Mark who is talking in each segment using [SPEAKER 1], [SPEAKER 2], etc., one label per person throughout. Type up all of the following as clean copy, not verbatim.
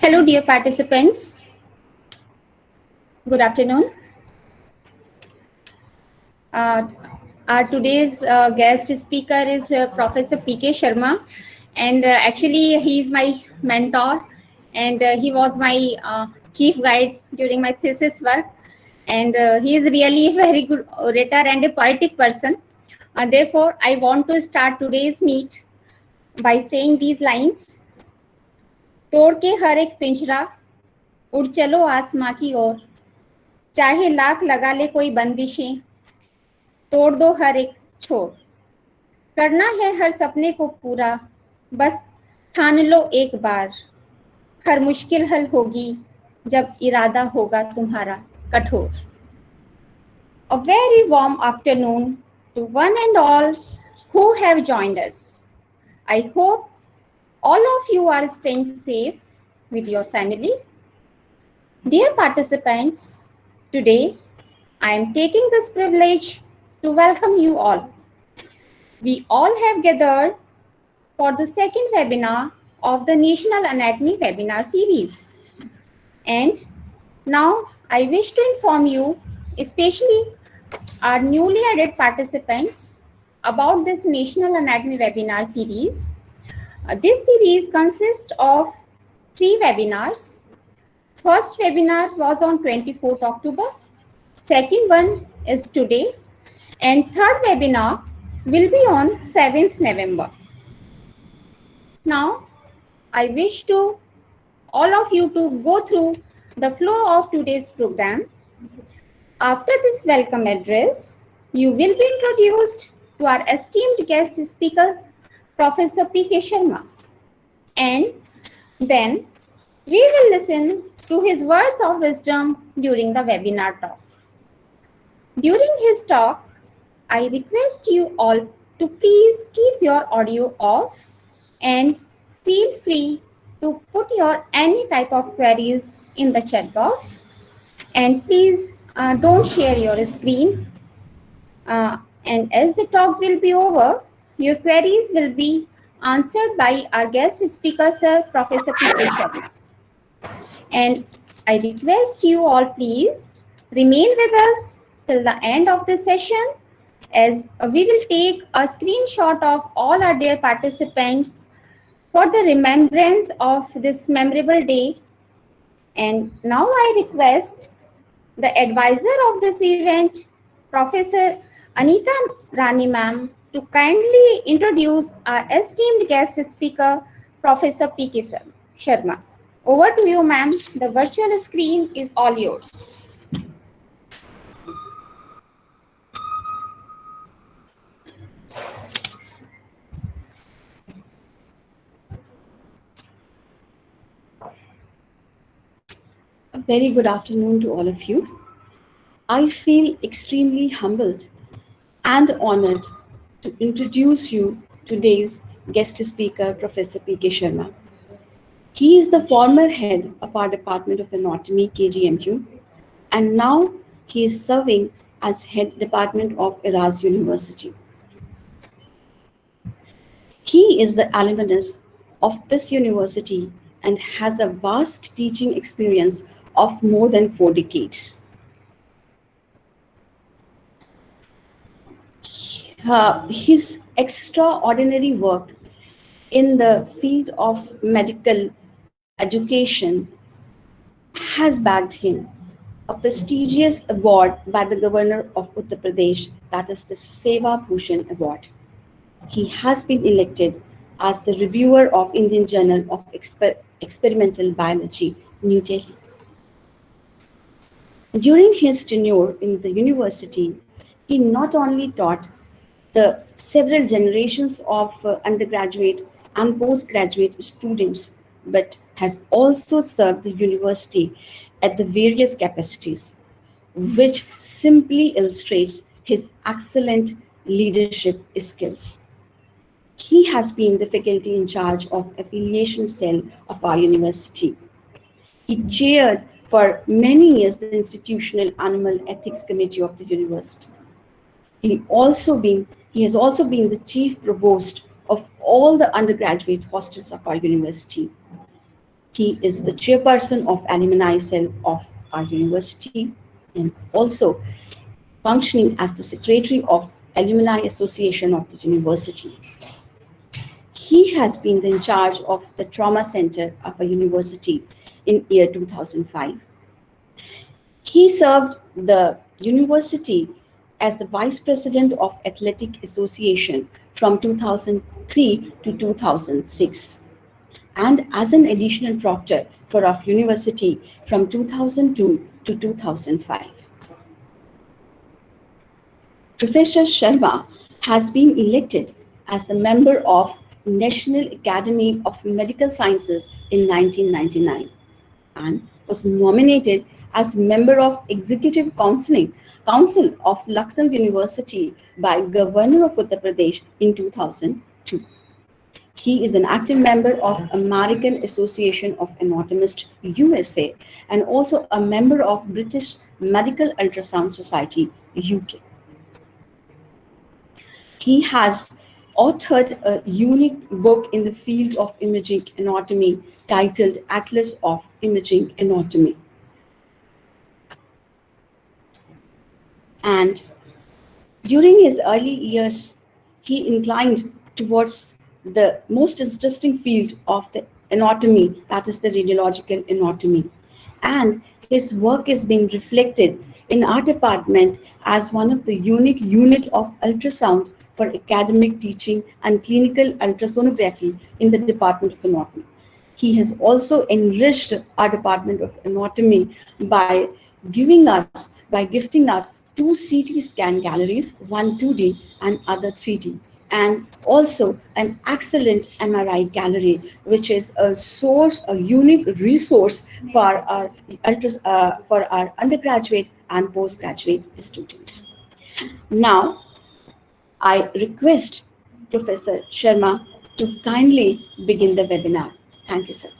[SPEAKER 1] Hello, dear participants. Good afternoon. Our today's guest speaker is Professor P.K. Sharma, and actually he is my mentor, and he was my chief guide during my thesis work, and he is really a very good orator and a poetic person. Therefore, I want to start today's meet by saying these lines. तोड़ के हर एक पिंजरा उड़ चलो आसमां की ओर, चाहे लाख लगा ले कोई बंदिशें, तोड़ दो हर एक छोर, करना है हर सपने को पूरा, बस ठान लो एक बार, हर मुश्किल हल होगी जब इरादा होगा तुम्हारा कठोर. A very warm afternoon to one and all who have joined us. I hope all of you are staying safe with your family. Dear participants, today I am taking this privilege to welcome you all. We all have gathered for the second webinar of the National Anatomy webinar series. And now I wish to inform you, especially our newly added participants, about this National Anatomy webinar series. This series consists of 3 webinars. First webinar was on 24th October. Second one is today. And third webinar will be on 7th November. Now, I wish to all of you to go through the flow of today's program. After this welcome address, you will be introduced to our esteemed guest speaker, Professor P.K. Sharma. And then we will listen to his words of wisdom during the webinar talk. During his talk, I request you all to please keep your audio off and feel free to put your any type of queries in the chat box. And please don't share your screen. And as the talk will be over, your queries will be answered by our guest speaker, Sir Professor P.K. Sharma. And I request you all please remain with us till the end of the session, as we will take a screenshot of all our dear participants for the remembrance of this memorable day. And now I request the advisor of this event, Professor Anita Rani ma'am, to kindly introduce our esteemed guest speaker, Professor P.K. Sharma. Over to you, ma'am. The virtual screen is all yours.
[SPEAKER 2] A very good afternoon to all of you. I feel extremely humbled and honored to introduce you today's guest speaker, Professor P.K. Sharma. He is the former head of our Department of Anatomy, KGMU, and now he is serving as head department of Eras University. He is the alumnus of this university and has a vast teaching experience of more than 4 decades. His extraordinary work in the field of medical education has bagged him a prestigious award by the governor of Uttar Pradesh, that is the Seva Bhushan Award. He has been elected as the reviewer of Indian Journal of Experimental Biology, New Delhi. During his tenure in the university, he not only taught the several generations of undergraduate and postgraduate students, but has also served the university at the various capacities, which simply illustrates his excellent leadership skills. He has been the faculty in charge of affiliation cell of our university. He chaired for many years the Institutional Animal Ethics Committee of the university. He has also been the chief provost of all the undergraduate hostels of our university. He is the chairperson of alumni cell of our university and also functioning as the secretary of Alumni Association of the university. He has been in charge of the trauma center of a university in year 2005. He served the university as the vice president of Athletic Association from 2003 to 2006 and as an additional proctor for our university from 2002 to 2005. Professor Sharma has been elected as the member of National Academy of Medical Sciences in 1999 and was nominated as member of Executive Council of Lucknow University by Governor of Uttar Pradesh in 2002. He is an active member of American Association of Anatomists USA and also a member of British Medical Ultrasound Society UK. He has authored a unique book in the field of imaging anatomy titled Atlas of Imaging Anatomy. And during his early years, he inclined towards the most interesting field of the anatomy, that is the radiological anatomy. And his work is being reflected in our department as one of the unique unit of ultrasound for academic teaching and clinical ultrasonography in the Department of Anatomy. He has also enriched our Department of Anatomy by gifting us 2 CT scan galleries, one 2D and other 3D, and also an excellent MRI gallery, which is a unique resource for our undergraduate and postgraduate students. Now, I request Professor Sharma to kindly begin the webinar. Thank you, sir.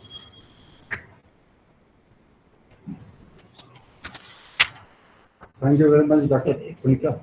[SPEAKER 3] Thank you very much, Dr. Punita.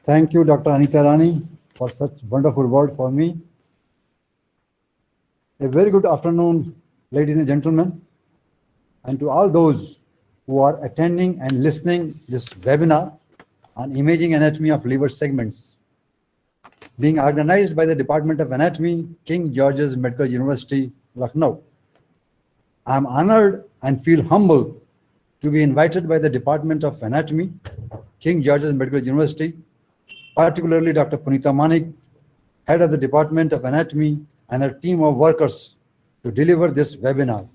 [SPEAKER 3] Thank you, Dr. Anita Rani, for such wonderful words for me. A very good afternoon, ladies and gentlemen, and to all those who are attending and listening this webinar on imaging anatomy of liver segments, being organized by the Department of Anatomy, King George's Medical University, Lucknow. I am honored and feel humble to be invited by the Department of Anatomy, King George's Medical University, particularly Dr. Punita Manik, head of the Department of Anatomy, and her team of workers to deliver this webinar.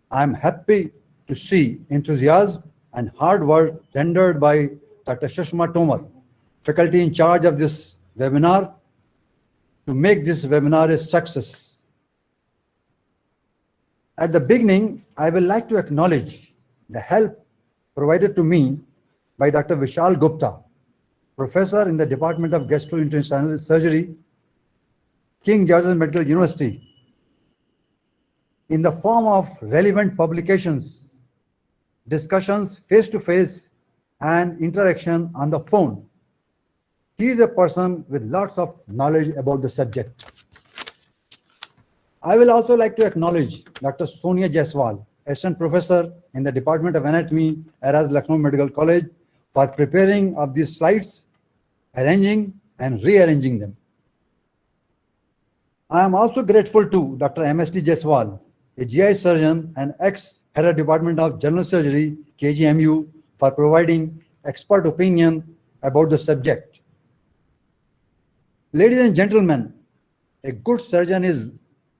[SPEAKER 3] I am happy to see enthusiasm and hard work rendered by Dr. Sushma Tomar, faculty in charge of this webinar, to make this webinar a success. At the beginning, I will like to acknowledge the help provided to me by Dr. Vishal Gupta, professor in the Department of Gastrointestinal Surgery, King George's Medical University, in the form of relevant publications, discussions face-to-face, and interaction on the phone. He is a person with lots of knowledge about the subject. I will also like to acknowledge Dr. Sonia Jaiswal, Assistant Professor in the Department of Anatomy at Lucknow Medical College, for preparing of these slides, arranging and rearranging them. I am also grateful to Dr. M.S.D. Jaiswal, a GI surgeon and ex-head of Department of General Surgery, KGMU, for providing expert opinion about the subject. Ladies and gentlemen, a good surgeon is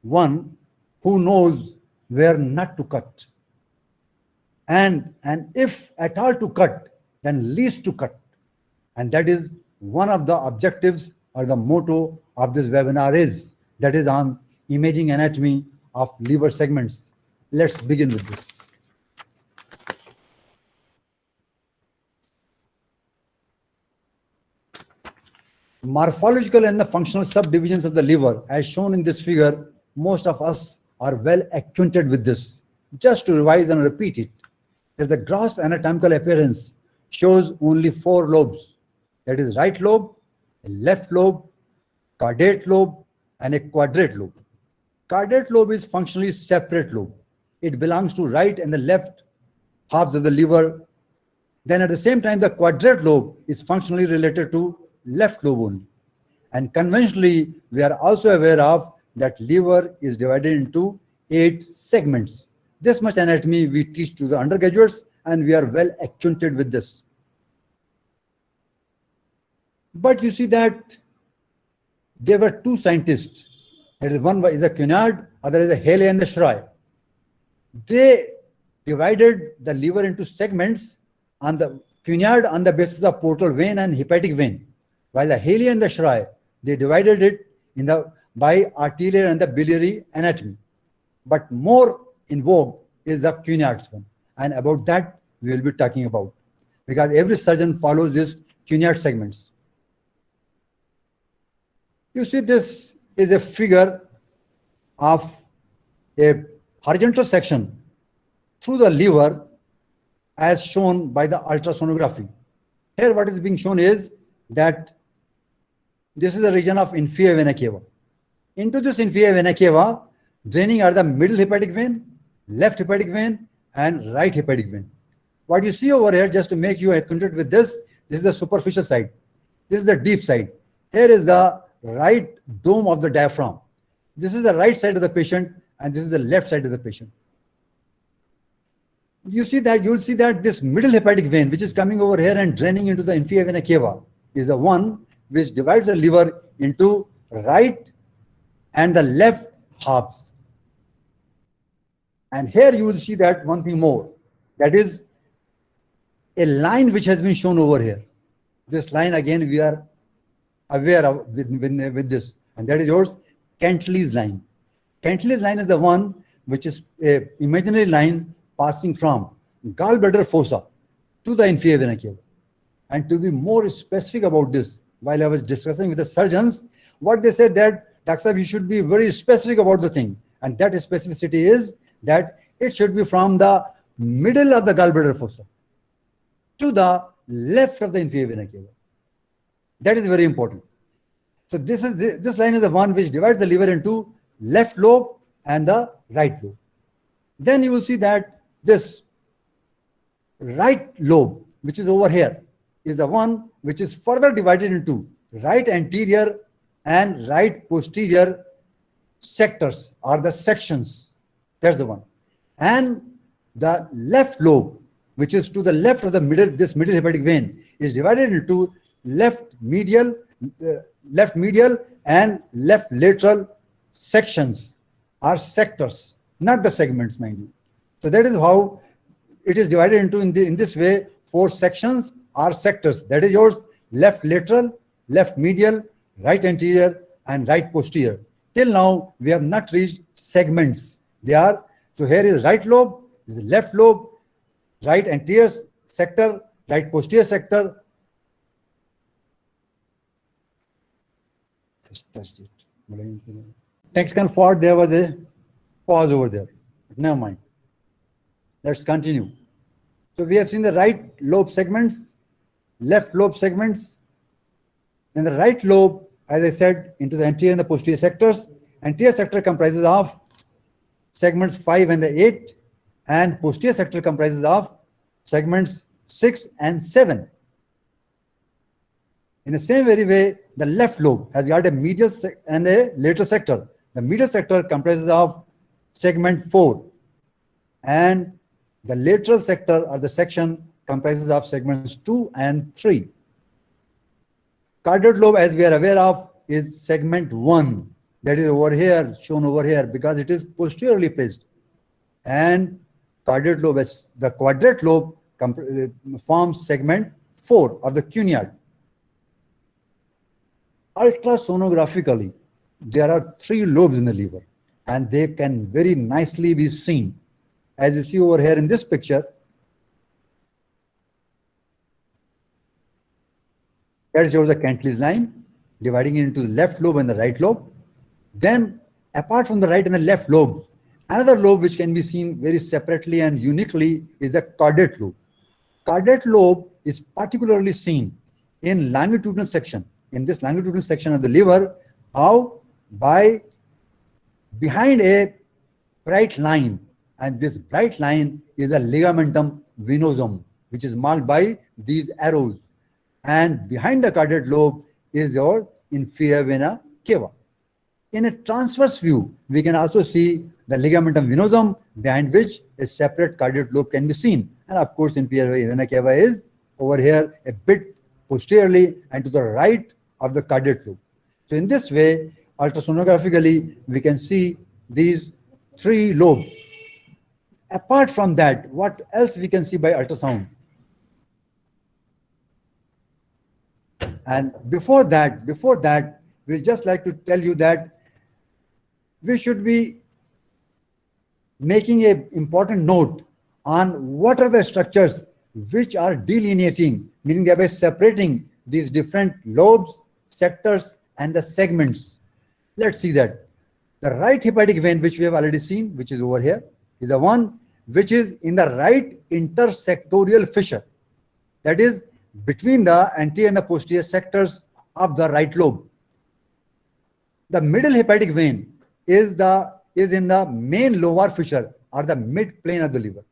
[SPEAKER 3] one who knows where not to cut. And if at all to cut, then least to cut. And that is one of the objectives or the motto of this webinar is, that is on imaging anatomy of liver segments. Let's begin with this. Morphological and the functional subdivisions of the liver, as shown in this figure, most of us are well acquainted with this. Just to revise and repeat it, that the gross anatomical appearance shows only 4 lobes. That is right lobe, a left lobe, caudate lobe, and a quadrate lobe. Caudate lobe is functionally separate lobe. It belongs to right and the left halves of the liver. Then at the same time, the quadrate lobe is functionally related to left lobe only. And conventionally, we are also aware of that liver is divided into 8 segments. This much anatomy we teach to the undergraduates, and we are well acquainted with this. But you see that there were 2 scientists. That is, one is a Cunard, other is a Haley and the Schroy. They divided the liver into segments on the Cunard on the basis of portal vein and hepatic vein, while the Haley and the Schroy, they divided it in the by arterial and the biliary anatomy. But more in vogue is the Cunard's one, and about that we will be talking about, because every surgeon follows these Cunard segments. You see, this is a figure of a horizontal section through the liver as shown by the ultrasonography. Here what is being shown is that this is the region of inferior vena cava. Into this inferior vena cava, draining are the middle hepatic vein, left hepatic vein, and right hepatic vein. What you see over here, just to make you acquainted with this is the superficial side. This is the deep side. Here is the right dome of the diaphragm. This is the right side of the patient, and this is the left side of the patient. You will see that this middle hepatic vein, which is coming over here and draining into the inferior vena cava, is the one which divides the liver into right and the left halves. And here you will see that one thing more, that is a line which has been shown over here. This line, again, we are aware of with this, and that is yours, Cantley's line. Cantley's line is the one which is an imaginary line passing from gallbladder fossa to the inferior vena cava. And to be more specific about this, while I was discussing with the surgeons, what they said that, Dr. Sahib, you should be very specific about the thing. And that specificity is that it should be from the middle of the gallbladder fossa to the left of the inferior vena cava. That is very important. So this line is the one which divides the liver into left lobe and the right lobe. Then you will see that this right lobe, which is over here, is the one which is further divided into right anterior and right posterior sectors, or the sections. That's the one. And the left lobe, which is to the left of the this middle hepatic vein, is divided into left medial and left lateral sections, or sectors, not the segments, mind you. So that is how it is divided into, in this way, 4 sections or sectors. That is yours, left lateral, left medial, right anterior, and right posterior. Till now, we have not reached segments. They are So here is right lobe, this is left lobe, right anterior sector, right posterior sector. Just touched it. Technical fault, there was a pause over there. But never mind. Let's continue. So we have seen the right lobe segments, left lobe segments. Then the right lobe, as I said, into the anterior and the posterior sectors. Anterior sector comprises of segments 5 and the 8, and posterior sector comprises of segments 6 and 7. In the same very way, the left lobe has got a medial and a lateral sector. The medial sector comprises of segment 4, and the lateral sector or the section comprises of segments 2 and 3. Carotid lobe, as we are aware of, is segment 1. That is over here, shown over here, because it is posteriorly placed. And carotid lobe, the quadrate lobe forms segment 4 of the cuneiform. Ultrasonographically, there are 3 lobes in the liver, and they can very nicely be seen. As you see over here in this picture, that shows the Cantley's line, dividing it into the left lobe and the right lobe. Then, apart from the right and the left lobes, another lobe which can be seen very separately and uniquely is the caudate lobe. Caudate lobe is particularly seen in longitudinal section. In this longitudinal section of the liver, how? By behind a bright line, and this bright line is a ligamentum venosum, which is marked by these arrows. And behind the caudate lobe is your inferior vena cava. In a transverse view, we can also see the ligamentum venosum, behind which a separate caudate lobe can be seen. And of course, inferior vena cava is over here a bit posteriorly and to the right of the caudate lobe. So in this way, ultrasonographically, we can see these 3 lobes. Apart from that, what else we can see by ultrasound? And before that, we'll just like to tell you that we should be making an important note on what are the structures which are delineating, meaning thereby separating these different lobes, sectors, and the segments. Let's see that. The right hepatic vein, which we have already seen, which is over here, is the one which is in the right intersectorial fissure. That is between the anterior and the posterior sectors of the right lobe. The middle hepatic vein is in the main lobar fissure or the mid plane of the liver.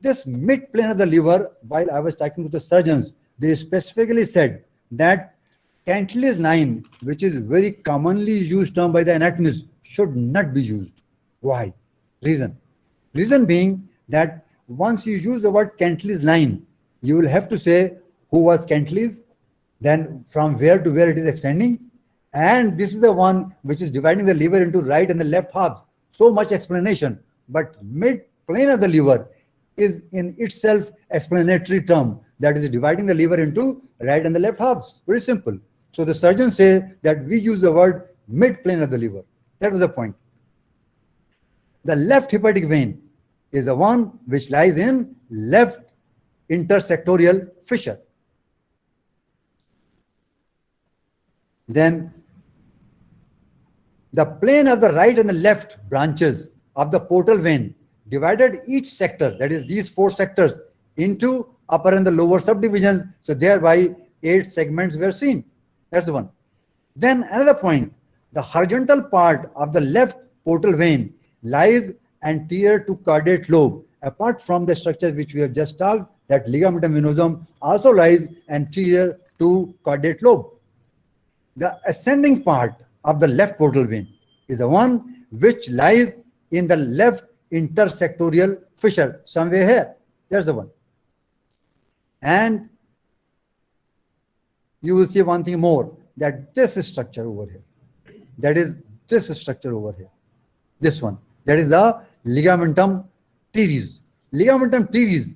[SPEAKER 3] This mid plane of the liver, while I was talking to the surgeons, they specifically said that Cantley's line, which is very commonly used term by the anatomists, should not be used. Why? Reason being that once you use the word Cantley's line, you will have to say who was Cantley's, then from where to where it is extending, and this is the one which is dividing the liver into right and the left halves. So much explanation, but mid plane of the liver is in itself explanatory term, that is dividing the liver into right and the left halves. Very simple. So the surgeons say that we use the word mid plane of the liver. That was the point. The left hepatic vein is the one which lies in left intersectorial fissure. Then the plane of the right and the left branches of the portal vein divided each sector, that is these 4 sectors, into upper and the lower subdivisions. So thereby 8 segments were seen. That's the one. Then another point, the horizontal part of the left portal vein lies anterior to caudate lobe. Apart from the structures which we have just talked, that ligamentum venosum also lies anterior to caudate lobe. The ascending part of the left portal vein is the one which lies in the left intersectorial fissure, somewhere here. There's the one. And you will see one thing more, that this structure over here, that is this structure over here, this one, that is the ligamentum teres. Ligamentum teres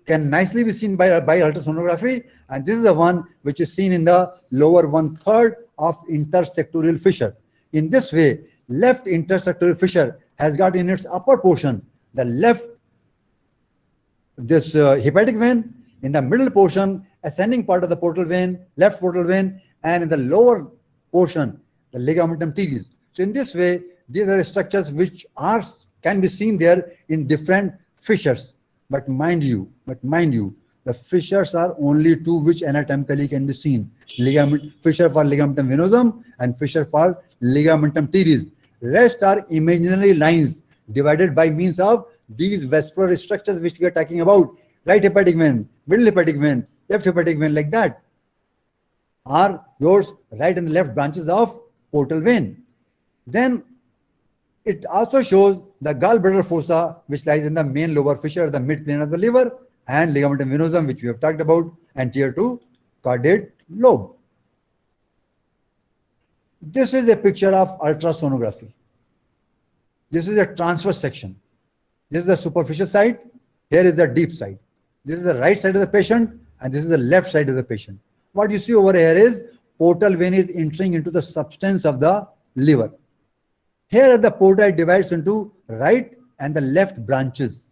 [SPEAKER 3] can nicely be seen by ultrasonography, and this is the one which is seen in the lower 1/3 of intersectorial fissure. In this way, left intersectorial fissure has got in its upper portion the left, this hepatic vein, in the middle portion, ascending part of the portal vein, left portal vein, and in the lower portion, the ligamentum teres. So in this way, these are the structures which can be seen there in different fissures. But mind you, the fissures are only two which anatomically can be seen. Fissure for ligamentum venosum and fissure for ligamentum teres. Rest are imaginary lines divided by means of these vascular structures which we are talking about. Right hepatic vein, middle hepatic vein, left hepatic vein, like that, are yours right and left branches of portal vein. Then it also shows the gallbladder fossa, which lies in the main lobar fissure, the midplane of the liver, and ligamentum venosum, which we have talked about, anterior to caudate lobe. This is a picture of ultrasonography. This is a transverse section. This is the superficial side. Here is the deep side. This is the right side of the patient, and this is the left side of the patient. What you see over here is portal vein is entering into the substance of the liver. Here the portal divides into right and the left branches.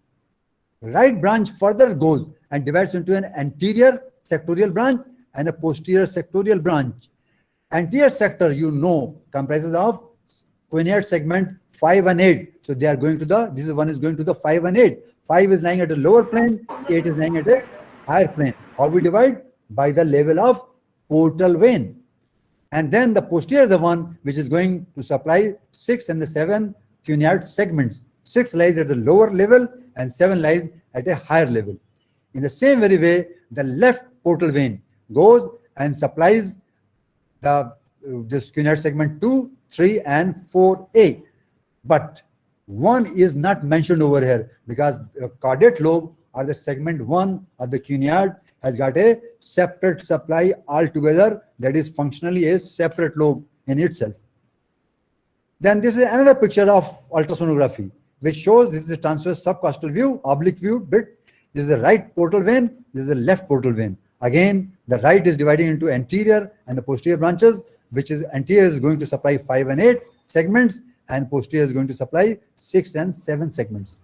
[SPEAKER 3] Right branch further goes and divides into an anterior sectorial branch and a posterior sectorial branch. Anterior sector, you know, comprises of cuneate segment 5 and 8. So they are going to the, this is one is going to the 5 and 8. 5 is lying at a lower plane, 8 is lying at a higher plane. How we divide? By the level of portal vein. And then the posterior is the one which is going to supply 6 and the 7 cuneate segments. 6 lies at the lower level and 7 lies at a higher level. In the same very way, the left portal vein goes and supplies this cuneate segment 2, 3, and 4A. But one is not mentioned over here because the caudate lobe or the segment 1 of the cuneate has got a separate supply altogether, that is functionally a separate lobe in itself. Then this is another picture of ultrasonography which shows this is a transverse subcostal view, oblique view bit. This is the right portal vein, this is the left portal vein. Again, the right is dividing into anterior and the posterior branches, which is anterior is going to supply 5 and 8 segments and posterior is going to supply 6 and 7 segments.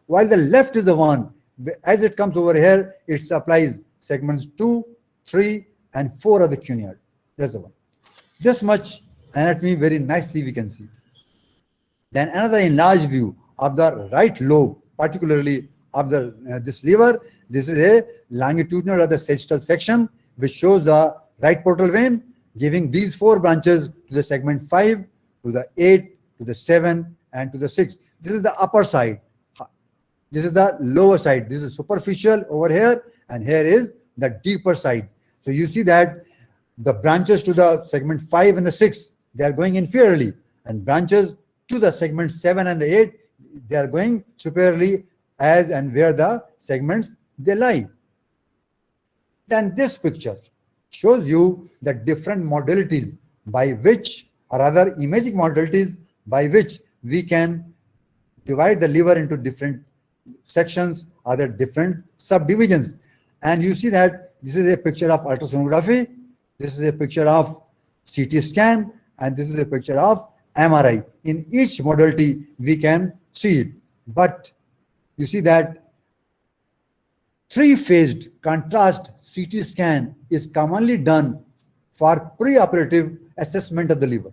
[SPEAKER 3] While the left is the one, as it comes over here, it supplies segments 2, 3, and 4 of the cuneate. That's the one. This much anatomy very nicely we can see. Then another enlarged view of the right lobe, particularly of the this liver. This is a longitudinal or the sagittal section which shows the right portal vein giving these 4 branches to the segment 5, to the 8, to the 7, and to the 6. This is the upper side. This is the lower side. This is superficial over here, and here is the deeper side. So you see that the branches to the segment 5 and the 6, they are going inferiorly, and branches to the segment 7 and the 8, they are going superiorly as and where the segments they lie. Then this picture shows you the different modalities by which, or other imaging modalities by which we can divide the liver into different sections or the different subdivisions. And you see that this is a picture of ultrasonography, this is a picture of CT scan, and this is a picture of MRI. In each modality we can see it. But you see that 3-phased contrast CT scan is commonly done for preoperative assessment of the liver,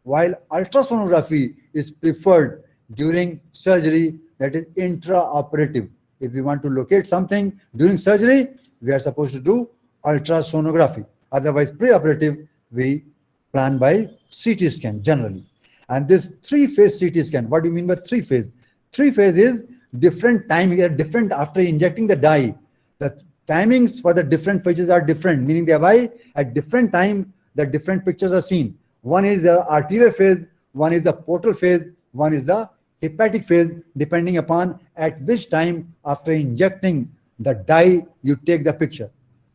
[SPEAKER 3] while ultrasonography is preferred during surgery, that is intraoperative. If we want to locate something during surgery, we are supposed to do ultrasonography. Otherwise, preoperative, we plan by CT scan generally. And this 3-phase CT scan, what do you mean by 3-phase? 3-phase is different timing, different after injecting the dye. The timings for the different phases are different, meaning thereby at different time, the different pictures are seen. One is the arterial phase, one is the portal phase, one is the hepatic phase, depending upon at which time after injecting the dye you take the picture.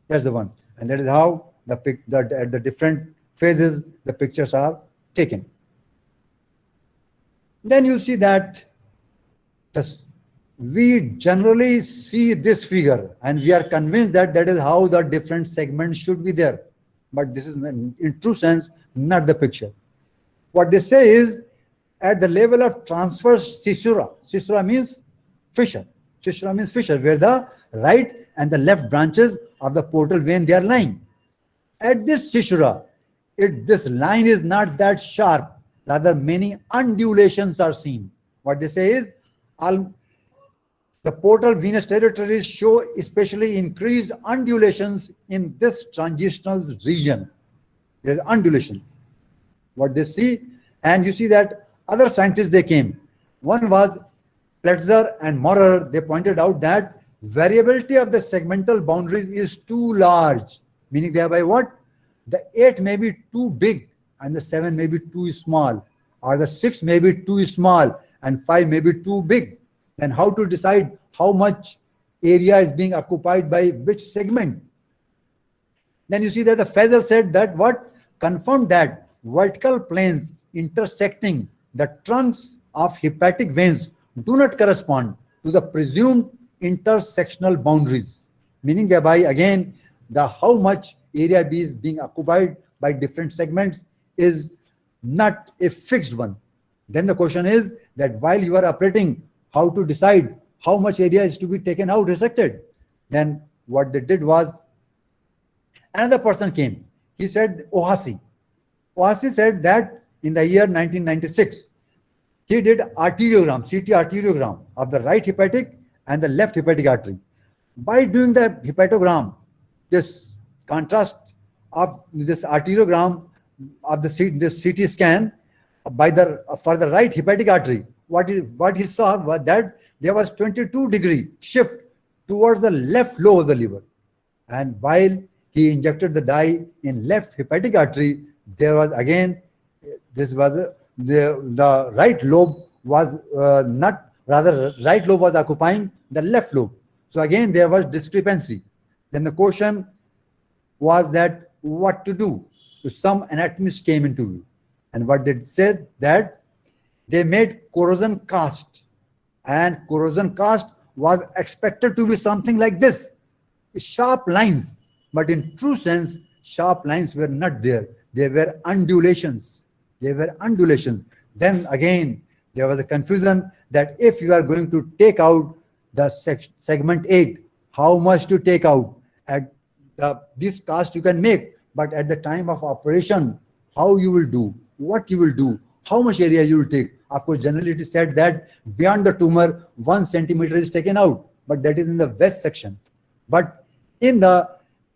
[SPEAKER 3] That's the one. And that is how at the different phases the pictures are taken. Then you see that we generally see this figure and we are convinced that that is how the different segments should be there. But this is in true sense not the picture. What they say is at the level of transverse scissura. Scissura means fissure. Scissura means fissure, where the right and the left branches of the portal vein, they are lying. At this scissura, this line is not that sharp. Rather, many undulations are seen. What they say is, the portal venous territories show especially increased undulations in this transitional region. There is undulation. What they see, and you see that other scientists, they came. One was Pletzer and Maurer. They pointed out that variability of the segmental boundaries is too large, meaning thereby what? The 8 may be too big and the 7 may be too small, or the 6 may be too small and 5 may be too big. Then how to decide how much area is being occupied by which segment? Then you see that the Faisal said that what? Confirmed that vertical planes intersecting the trunks of hepatic veins do not correspond to the presumed intersectional boundaries, meaning thereby again the how much area B is being occupied by different segments is not a fixed one. Then the question is that while you are operating, how to decide how much area is to be taken out, resected? Then what they did was, another person came. He said Ohasi. Ohasi said that in the year 1996, he did arteriogram, CT arteriogram of the right hepatic and the left hepatic artery. By doing the hepatogram, this contrast of this arteriogram of this CT scan for the right hepatic artery, what he saw was that there was 22-degree shift towards the left lobe of the liver. And while he injected the dye in left hepatic artery, there was again, the right lobe was right lobe was occupying the left lobe. So again, there was discrepancy. Then the question was that what to do? So some anatomists came into view. And what they said that they made corrosion cast. And corrosion cast was expected to be something like this. Sharp lines. But in true sense, sharp lines were not there. They were undulations. They were undulations. Then again, there was a confusion that if you are going to take out the segment 8, how much to take out? At this cast you can make, but at the time of operation, how you will do, what you will do, how much area you will take. Of course, generally it is said that beyond the tumor, 1 centimeter is taken out, but that is in the west section. But in the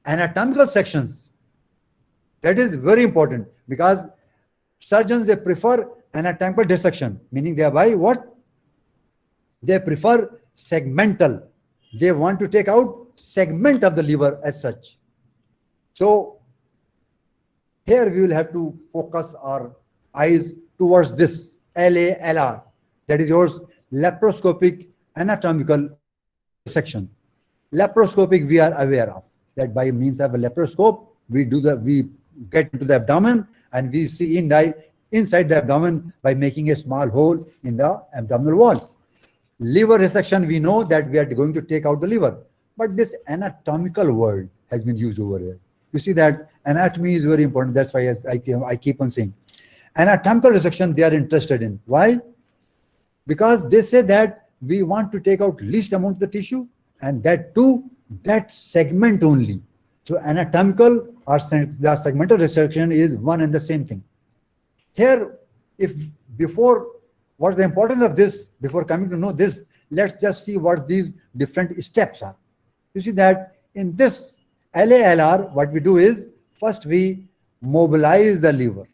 [SPEAKER 3] anatomical sections, that is very important because surgeons, they prefer anatomical dissection, meaning thereby what? They prefer segmental. They want to take out segment of the liver as such. So here we will have to focus our eyes towards this LALR, that is yours, laparoscopic anatomical dissection. Laparoscopic we are aware of, that by means of a laparoscope, we get into the abdomen and we see inside the abdomen by making a small hole in the abdominal wall. Liver resection, we know that we are going to take out the liver, but this anatomical word has been used over here. You see that anatomy is very important. That's why I keep on saying anatomical resection they are interested in. Why? Because they say that we want to take out least amount of the tissue, and that too, that segment only. So anatomical or the segmental resection is one and the same thing. Here, what's the importance of this? Before coming to know this, let's just see what these different steps are. You see that in this LALR, what we do is, first we mobilize the liver,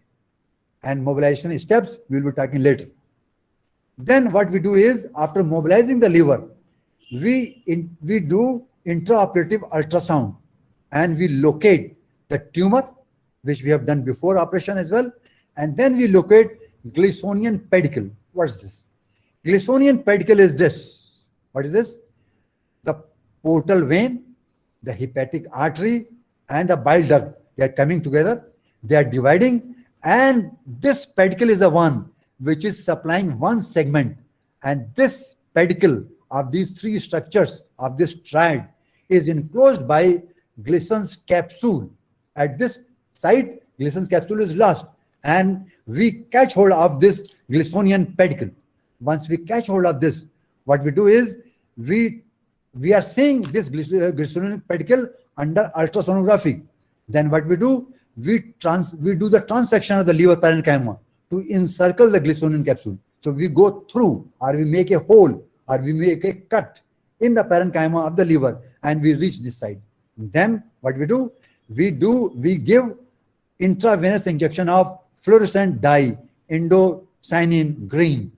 [SPEAKER 3] and mobilization steps we will be talking later. Then what we do is, after mobilizing the liver, we do intraoperative ultrasound and we locate the tumor, which we have done before operation as well, and then we locate Gleasonian pedicle. What's this? Gleasonian pedicle is this. What is this? The portal vein, the hepatic artery, and the bile duct. They are coming together. They are dividing, and this pedicle is the one which is supplying one segment. And this pedicle of these three structures of this triad is enclosed by Gleason's capsule. At this site, Gleason's capsule is lost, and we catch hold of this Glisonian pedicle. Once we catch hold of this, what we do is we are seeing this Glisonian pedicle under ultrasonography. Then what we do, we do the transection of the liver parenchyma to encircle the Glisonian capsule. So we go through, or we make a hole, or we make a cut in the parenchyma of the liver, and we reach this side. Then what we do, we give intravenous injection of fluorescent dye, indocyanine green.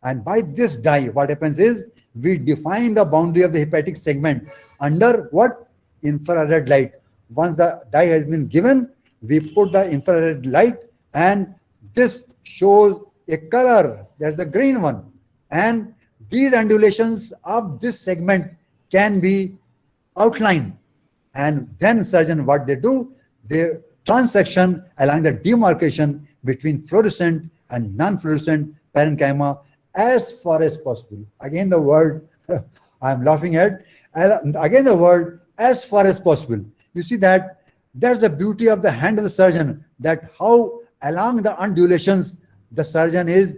[SPEAKER 3] And by this dye, what happens is we define the boundary of the hepatic segment under what? Infrared light. Once the dye has been given, we put the infrared light, and this shows a color. That's the green one. And these undulations of this segment can be outlined. And then surgeon, what they do, they transection along the demarcation between fluorescent and non-fluorescent parenchyma as far as possible. Again, the word I'm laughing at. Again, the word as far as possible. You see that that's the beauty of the hand of the surgeon, that how along the undulations the surgeon is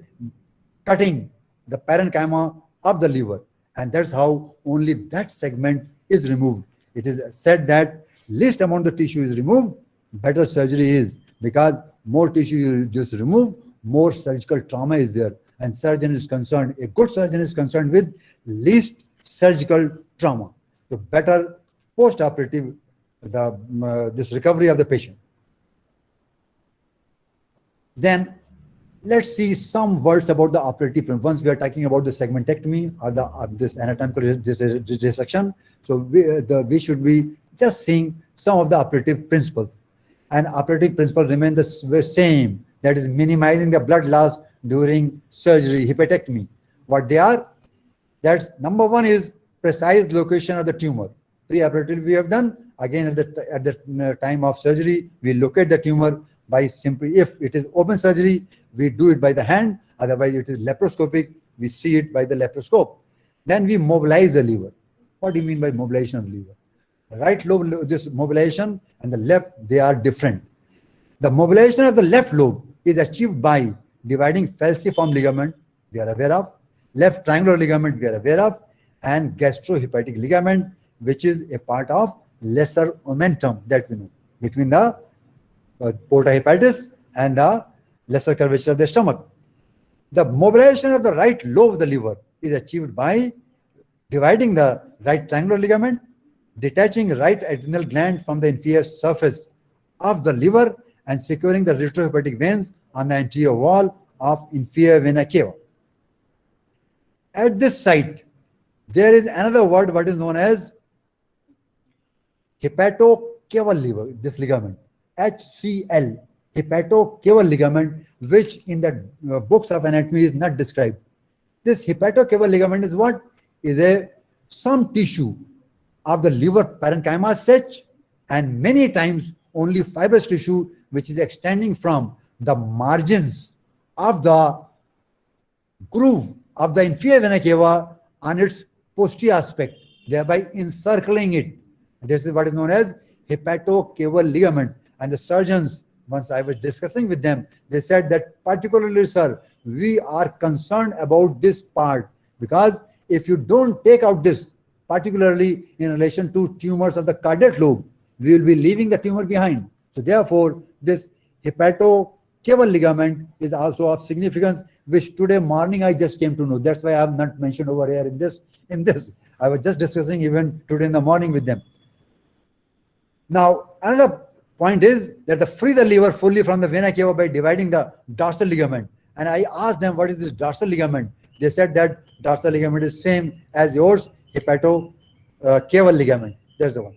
[SPEAKER 3] cutting the parenchyma of the liver. And that's how only that segment is removed. It is said that least amount of tissue is removed, better surgery is, because more tissue you just remove, more surgical trauma is there. And surgeon is concerned, a good surgeon is concerned with least surgical trauma. So better post-operative, this recovery of the patient. Then let's see some words about the operative plan. Once we are talking about the segmentectomy or this anatomical dissection, so we should be just seeing some of the operative principles. And operative principles remain the same, that is minimizing the blood loss during surgery, hepatectomy. What they are, that's number one is precise location of the tumor. Pre-operative we have done, again at the time of surgery, we locate the tumor by simply, if it is open surgery, we do it by the hand, otherwise it is laparoscopic, we see it by the laparoscope. Then we mobilize the liver. What do you mean by mobilization of the liver? The right lobe, this mobilization, and the left, they are different. The mobilization of the left lobe is achieved by dividing falciform ligament, we are aware of, left triangular ligament, we are aware of, and gastrohepatic ligament, which is a part of lesser omentum that we know, between the porta hepatis and the lesser curvature of the stomach. The mobilization of the right lobe of the liver is achieved by dividing the right triangular ligament, detaching right adrenal gland from the inferior surface of the liver, and securing the retrohepatic veins on the anterior wall of inferior vena cava. At this site, there is another word, what is known as hepatocaval liver, this ligament, HCL, hepatocaval ligament, which in the books of anatomy is not described. This hepatocaval ligament is what? Is some tissue of the liver parenchyma as such, and many times only fibrous tissue which is extending from the margins of the groove of the inferior vena cava on its posterior aspect, thereby encircling it. This is what is known as hepatocaval ligaments. And the surgeons, once I was discussing with them, they said that particularly, sir, we are concerned about this part, because if you don't take out this, particularly in relation to tumors of the cardiac lobe, we will be leaving the tumor behind. So therefore, this hepatocaval ligament is also of significance, which today morning I just came to know. That's why I have not mentioned over here in this. I was just discussing even today in the morning with them. Now, another point is that to free the liver fully from the vena cava by dividing the dorsal ligament. And I asked them, what is this dorsal ligament? They said that dorsal ligament is same as yours, hepatocaval ligament. There's the one.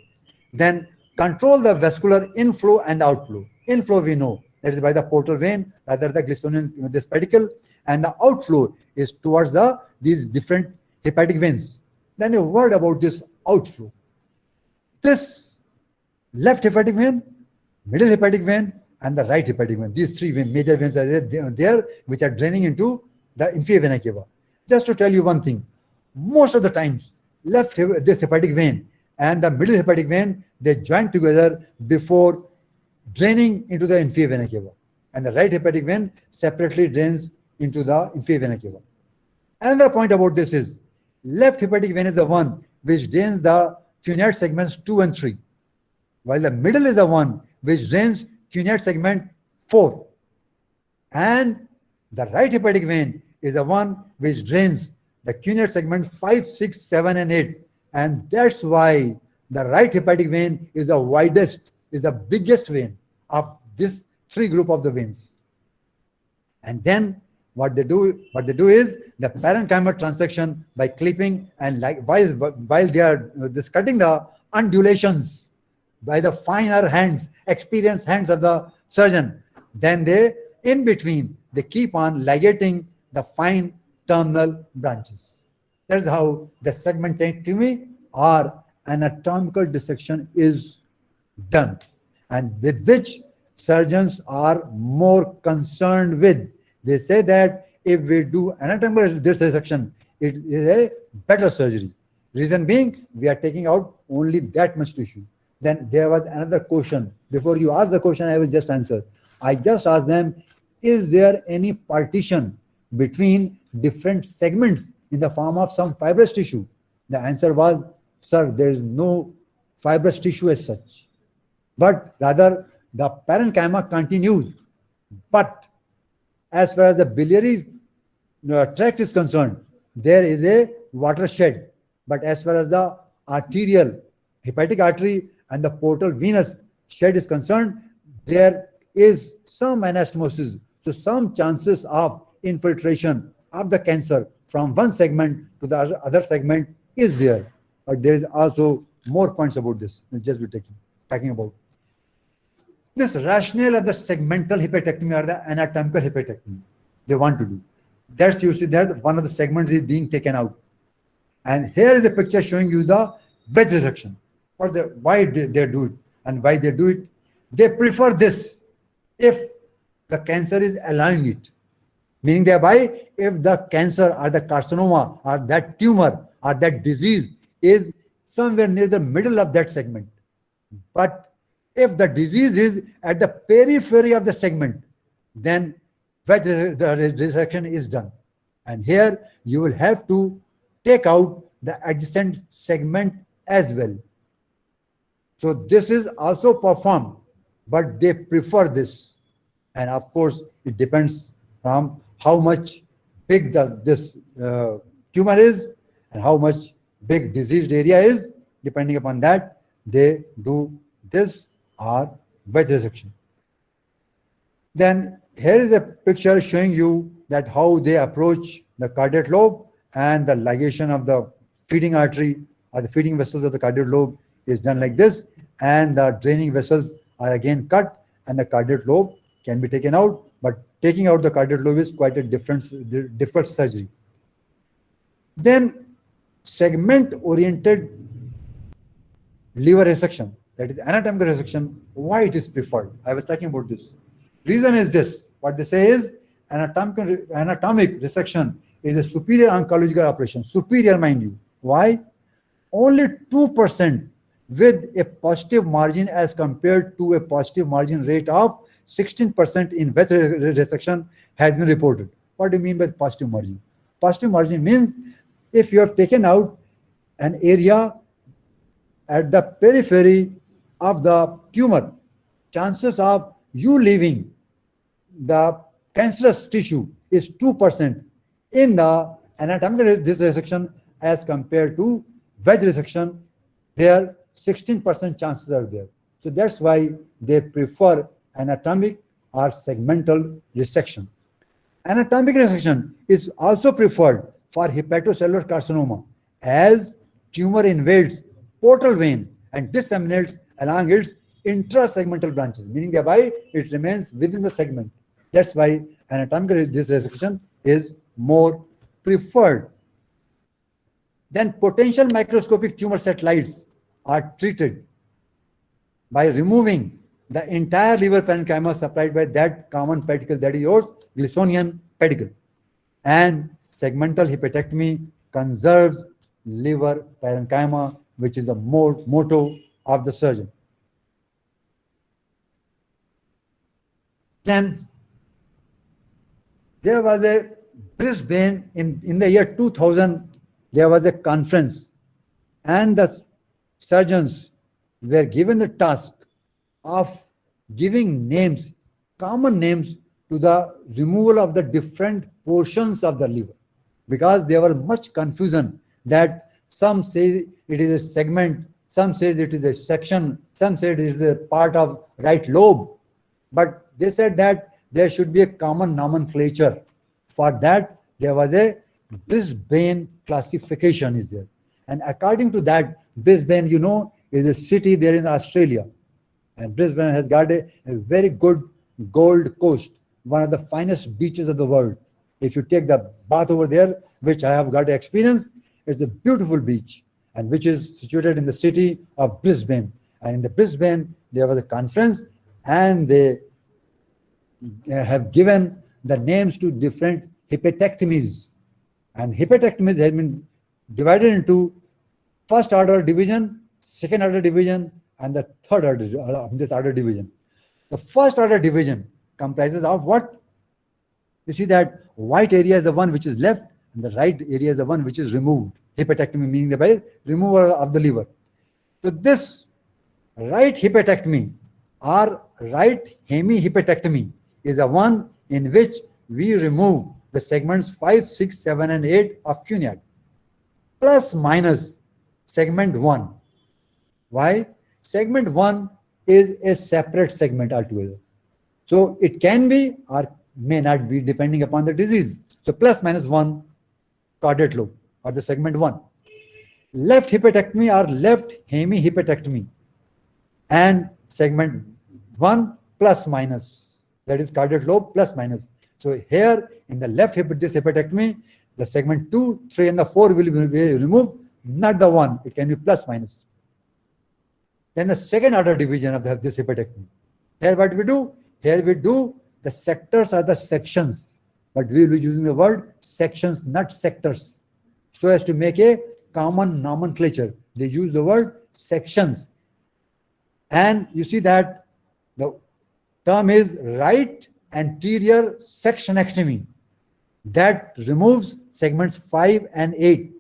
[SPEAKER 3] Then control the vascular inflow and outflow. Inflow we know, that is by the portal vein, rather the Glisonian, this pedicle, and the outflow is towards these different hepatic veins. Then a word about this outflow. This left hepatic vein, middle hepatic vein, and the right hepatic vein. These three major veins are there, which are draining into the inferior vena cava. Just to tell you one thing, most of the times, this hepatic vein and the middle hepatic vein, they join together before draining into the inferior vena cava. and the right hepatic vein separately drains into the inferior vena cava. Another point about this is left hepatic vein is the one which drains the cuneiform segments 2 and 3, while the middle is the one which drains cuneiform segment 4. And the right hepatic vein is the one which drains the cuneiform segment 5, 6, 7, and 8. And that's why the right hepatic vein is the widest, is the biggest vein of this 3 group of the veins. And then what they do is the parenchymal transection by clipping, and like while they are just cutting the undulations by the finer hands, experienced hands of the surgeon, then they in between they keep on ligating the fine terminal branches. That's how the segmentectomy or anatomical dissection is done, and with which surgeons are more concerned with. They say that if we do anatomical dissection, it is a better surgery. Reason being, we are taking out only that much tissue. Then there was another question. Before you ask the question, I will just answer. I just asked them, is there any partition between different segments in the form of some fibrous tissue? The answer was, sir, there is no fibrous tissue as such, but rather the parenchyma continues. But as far as the biliary tract is concerned, there is a watershed. But as far as the arterial, hepatic artery and the portal venous shed is concerned, there is some anastomosis. So some chances of infiltration of the cancer from one segment to the other segment is there. But there is also more points about this. We'll just be talking about this rationale of the segmental hepatectomy or the anatomical hepatectomy they want to do. That's you see that one of the segments is being taken out. And here is a picture showing you the wedge resection. Why they do it and why they do it. They prefer this if the cancer is allowing it. Meaning thereby, if the cancer or the carcinoma or that tumor or that disease is somewhere near the middle of that segment. But if the disease is at the periphery of the segment, then wedge resection is done. And here you will have to take out the adjacent segment as well. So this is also performed, but they prefer this. And of course, it depends from how much big this tumor is and how much big diseased area is. Depending upon that, they do this or wedge resection. Then here is a picture showing you that how they approach the cardiac lobe, and the ligation of the feeding artery or the feeding vessels of the cardiac lobe is done like this, and the draining vessels are again cut, and the cardiac lobe can be taken out. But taking out the cardiac lobe is quite a difficult surgery. Then segment-oriented liver resection, that is anatomical resection, why it is preferred. I was talking about this. Reason is this. What they say is anatomic resection is a superior oncological operation. Superior, mind you. Why? Only 2% with a positive margin as compared to a positive margin rate of 16% in wedge resection has been reported. What do you mean by positive margin? Positive margin means if you have taken out an area at the periphery of the tumor, chances of you leaving the cancerous tissue is 2% in the anatomical resection as compared to wedge resection, where 16% chances are there. So that's why they prefer anatomic or segmental resection. Anatomic resection is also preferred for hepatocellular carcinoma, as tumor invades portal vein and disseminates along its intrasegmental branches, meaning thereby it remains within the segment. That's why anatomical resection is more preferred. Then potential microscopic tumor satellites are treated by removing the entire liver parenchyma supplied by that common pedicle, that is yours, Glisonian pedicle. And segmental hepatectomy conserves liver parenchyma, which is the motto of the surgeon. Then There was a Brisbane in the year 2000, there was a conference, and the surgeons were given the task of giving names, common names to the removal of the different portions of the liver, because there was much confusion that some say it is a segment, some says it is a section, some say it is a part of right lobe. But they said that there should be a common nomenclature. For that, there was a Brisbane classification is there. And according to that, Brisbane, you know, is a city there in Australia. And Brisbane has got a very good Gold Coast, one of the finest beaches of the world. If you take the bath over there, which I have got experience, it's a beautiful beach, and which is situated in the city of Brisbane. And in the Brisbane, there was a conference, and they have given the names to different hepatectomies. And hepatectomies have been divided into first order division, second order division, and the third order, this order division. The first order division comprises of what? You see that white area is the one which is left, and the right area is the one which is removed. Hepatectomy meaning the removal of the liver. So this right hepatectomy or right hemihepatectomy is the one in which we remove the segments 5, 6, 7, and 8 of cuneiform, plus minus segment 1. Why? Segment 1 is a separate segment altogether. So it can be or may not be depending upon the disease. So plus minus 1 caudate lobe or the segment 1. Left hepatectomy or left hemihepatectomy and segment 1 plus minus, that is caudate lobe plus minus. So here in the left this hepatectomy, the segment 2, 3 and the 4 will be removed, not the 1. It can be plus minus. Then the second order division of this hepatectomy. Here what we do? Here we do the sectors or the sections, but we will be using the word sections, not sectors, so as to make a common nomenclature. They use the word sections. And you see that the term is right anterior sectionectomy. That removes segments 5 and 8,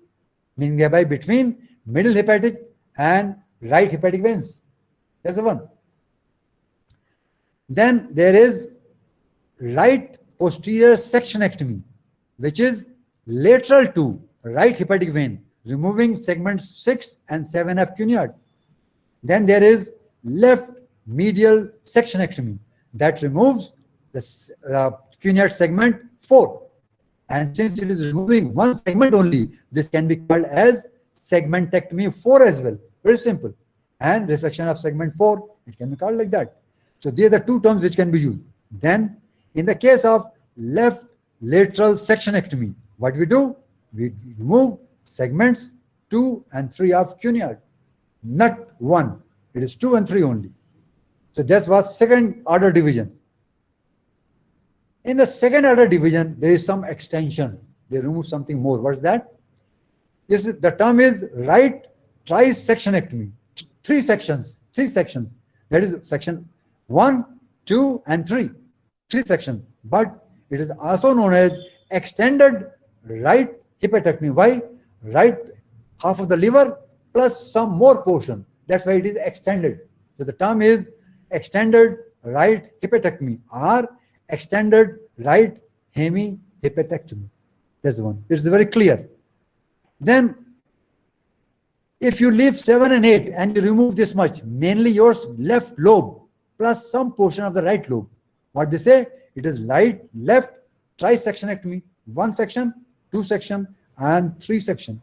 [SPEAKER 3] meaning thereby between middle hepatic and right hepatic veins. That's the one. Then there is right posterior sectionectomy, which is lateral to right hepatic vein, removing segments 6 and 7 of cuneiform. Then there is left medial sectionectomy that removes the cuneiform segment 4. And since it is removing one segment only, this can be called as segmentectomy 4 as well. Very simple. And resection of segment 4, it can be called like that. So these are the two terms which can be used. Then in the case of left lateral sectionectomy, what we do? We remove segments 2 and 3 of cuneiform, not 1. It is 2 and 3 only. So that was second order division. In the second order division, there is some extension. They remove something more. What is that? The term is right trisectionectomy. 3 sections. That is section 1, 2, and 3. 3 sections. But it is also known as extended right hepatectomy. Why? Right half of the liver plus some more portion. That's why it is extended. So the term is extended right hepatectomy or extended right hemihepatectomy. That's the one. It's very clear. Then if you leave 7 and 8 and you remove this much, mainly your left lobe plus some portion of the right lobe, what they say? It is left trisectionectomy, 1 section, 2 section, and 3 section.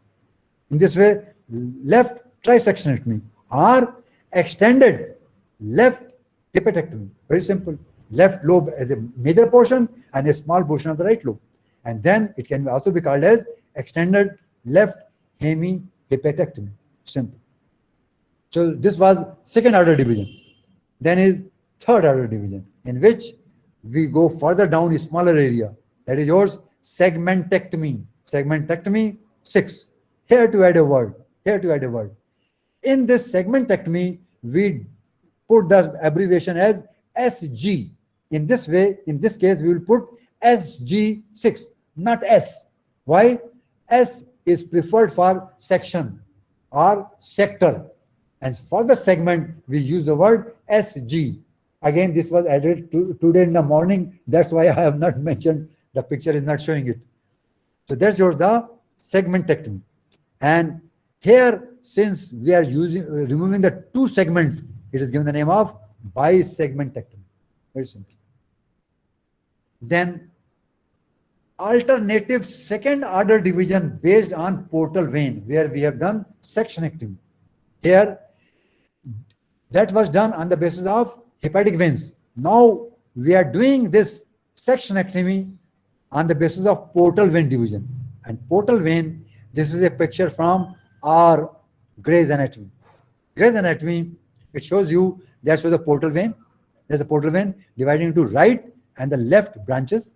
[SPEAKER 3] In this way, left trisectionectomy or extended left hepatectomy. Very simple. Left lobe as a major portion and a small portion of the right lobe. And then it can also be called as extended left hemihepatectomy. Simple. So this was second order division. Then is third order division, in which we go further down a smaller area. That is yours segmentectomy. Segmentectomy 6. Here to add a word. In this segmentectomy, we put the abbreviation as SG. In this way, in this case, we will put SG6, not S. Why? S is preferred for section or sector. And for the segment, we use the word SG. Again, this was added today in the morning. That's why I have not mentioned, the picture is not showing it. So that's the segmentectomy. And here, since we are removing the two segments, it is given the name of bisegmentectomy. Very simple. Then alternative second order division based on portal vein, where we have done sectionectomy. Here, that was done on the basis of hepatic veins. Now we are doing this sectionectomy on the basis of portal vein division. And portal vein, this is a picture from our Gray's Anatomy. Gray's Anatomy, it shows you that's where the portal vein. There's a portal vein dividing into right and the left branches.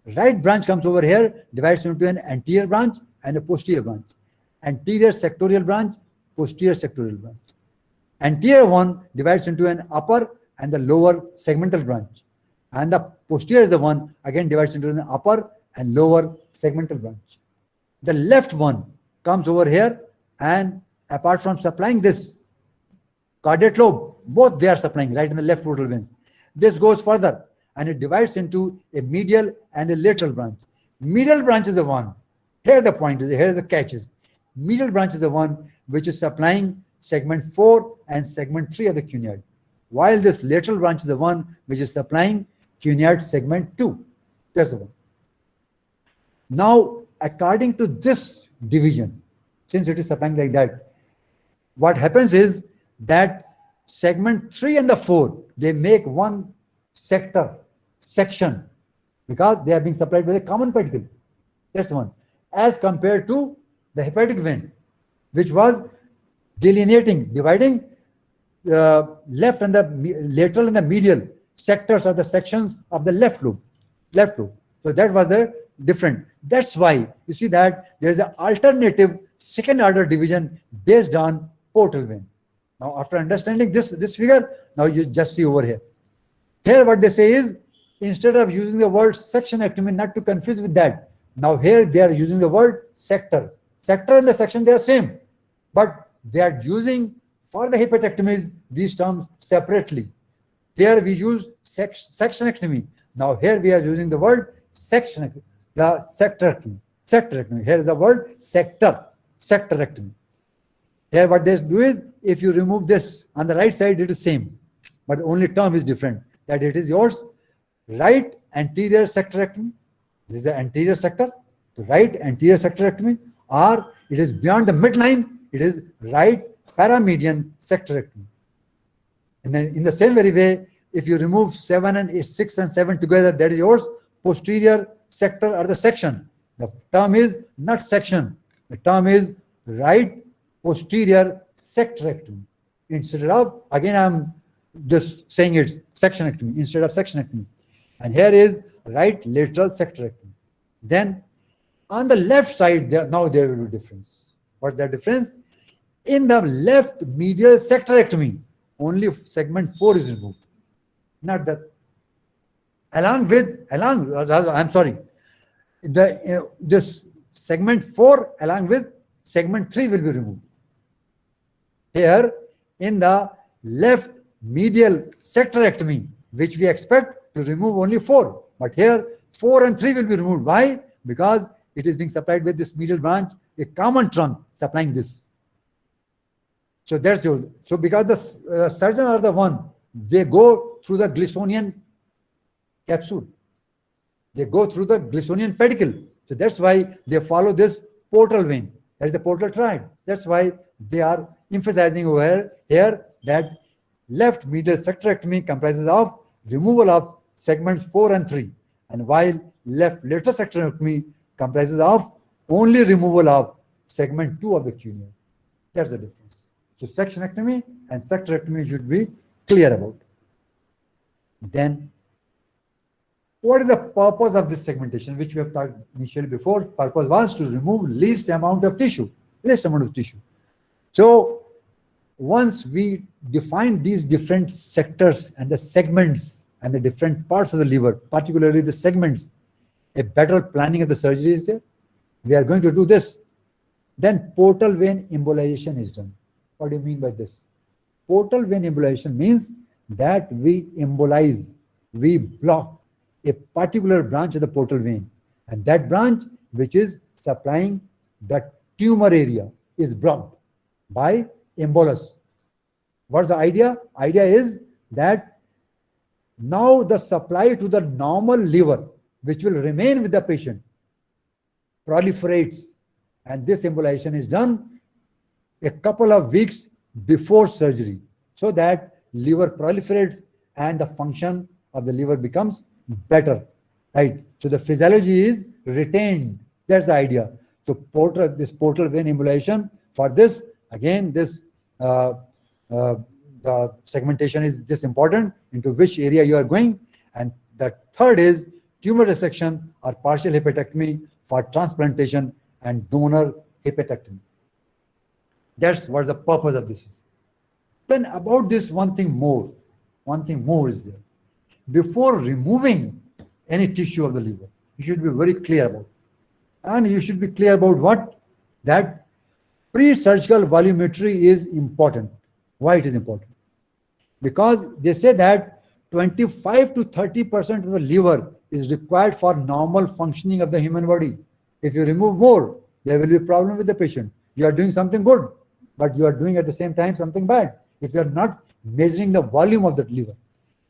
[SPEAKER 3] Right branch comes over here, divides into an anterior branch and a posterior branch. Anterior sectorial branch, posterior sectorial branch. Anterior one divides into an upper and the lower segmental branch. And the posterior is the one, again divides into an upper and lower segmental branch. The left one comes over here, and apart from supplying this caudate lobe, both they are supplying right in the left portal veins. This goes further and it divides into a medial and a lateral branch. Medial branch is the one, here the point is, here the catch is. Medial branch is the one which is supplying segment 4 and segment 3 of the cuneiform, while this lateral branch is the one which is supplying cuneiform segment 2. That's the one. Now, according to this division, since it is supplying like that, what happens is that segment 3 and the 4, they make one section, because they are being supplied by the common pedicle. That's one. As compared to the hepatic vein, which was delineating, dividing left and the lateral and the medial sectors or the sections of the left lobe. So that was the different. That's why you see that there is an alternative second order division based on portal vein. Now, after understanding this figure, now you just see over here. Here what they say is, instead of using the word sectionectomy, not to confuse with that, now here they are using the word sector. Sector and the section, they are same, but they are using for the hepatectomies these terms separately. There we use sectionectomy. Now here we are using the word sectionectomy, the sectorectomy. Here is the word sectorectomy. Here what they do is, if you remove this on the right side, it is same, but the only term is different, that it is yours right anterior sectorectomy. This is the anterior sector, the right anterior sectorectomy, or it is beyond the midline, it is right paramedian sectorectomy. And then in the same very way, if you remove 7 and 6 and 7 together, that is yours posterior sector or the section. The term is not section, the term is right posterior sectorectomy. Instead of, again I'm just saying it's sectionectomy instead of sectionectomy. And here is right lateral sectorectomy. Then on the left side, now there will be difference. What's the difference? In the left medial sectorectomy, only segment 4 is removed, not that. This segment 4 along with segment 3 will be removed. Here in the left medial sectorectomy, which we expect to remove only 4, but here 4 and 3 will be removed. Why? Because it is being supplied with this medial branch, a common trunk supplying this. So that's the, so because the surgeon are the one, they go through the Glisonian capsule, they go through the Glisonian pedicle. So that's why they follow this portal vein, that is the portal triad. That's why they are emphasizing over here that left medial sectorectomy comprises of removal of segments 4 and 3, and while left lateral sectorectomy comprises of only removal of segment 2 of the cuneiform. That's the difference. So sectionectomy and sectorectomy should be clear about. Then, what is the purpose of this segmentation, which we have talked initially before? Purpose was to remove least amount of tissue. So once we define these different sectors and the segments and the different parts of the liver, particularly the segments, a better planning of the surgery is there. We are going to do this. Then portal vein embolization is done. What do you mean by this? Portal vein embolization means that we embolize, we block a particular branch of the portal vein, and that branch which is supplying the tumor area is blocked by embolus. What's the idea? Idea is that now the supply to the normal liver, which will remain with the patient, proliferates, and this embolization is done a couple of weeks before surgery, so that liver proliferates and the function of the liver becomes better, right? So the physiology is retained. That's the idea. So this portal vein embolization, for this, again, this the segmentation is this important, into which area you are going. And the third is tumor resection or partial hepatectomy for transplantation and donor hepatectomy. That's what the purpose of this is. Then about this, one thing more is there. Before removing any tissue of the liver, you should be very clear about it. And you should be clear about what? That pre-surgical volumetry is important. Why it is important? Because they say that 25 to 30% of the liver is required for normal functioning of the human body. If you remove more, there will be a problem with the patient. You are doing something good, but you are doing at the same time something bad if you are not measuring the volume of the liver.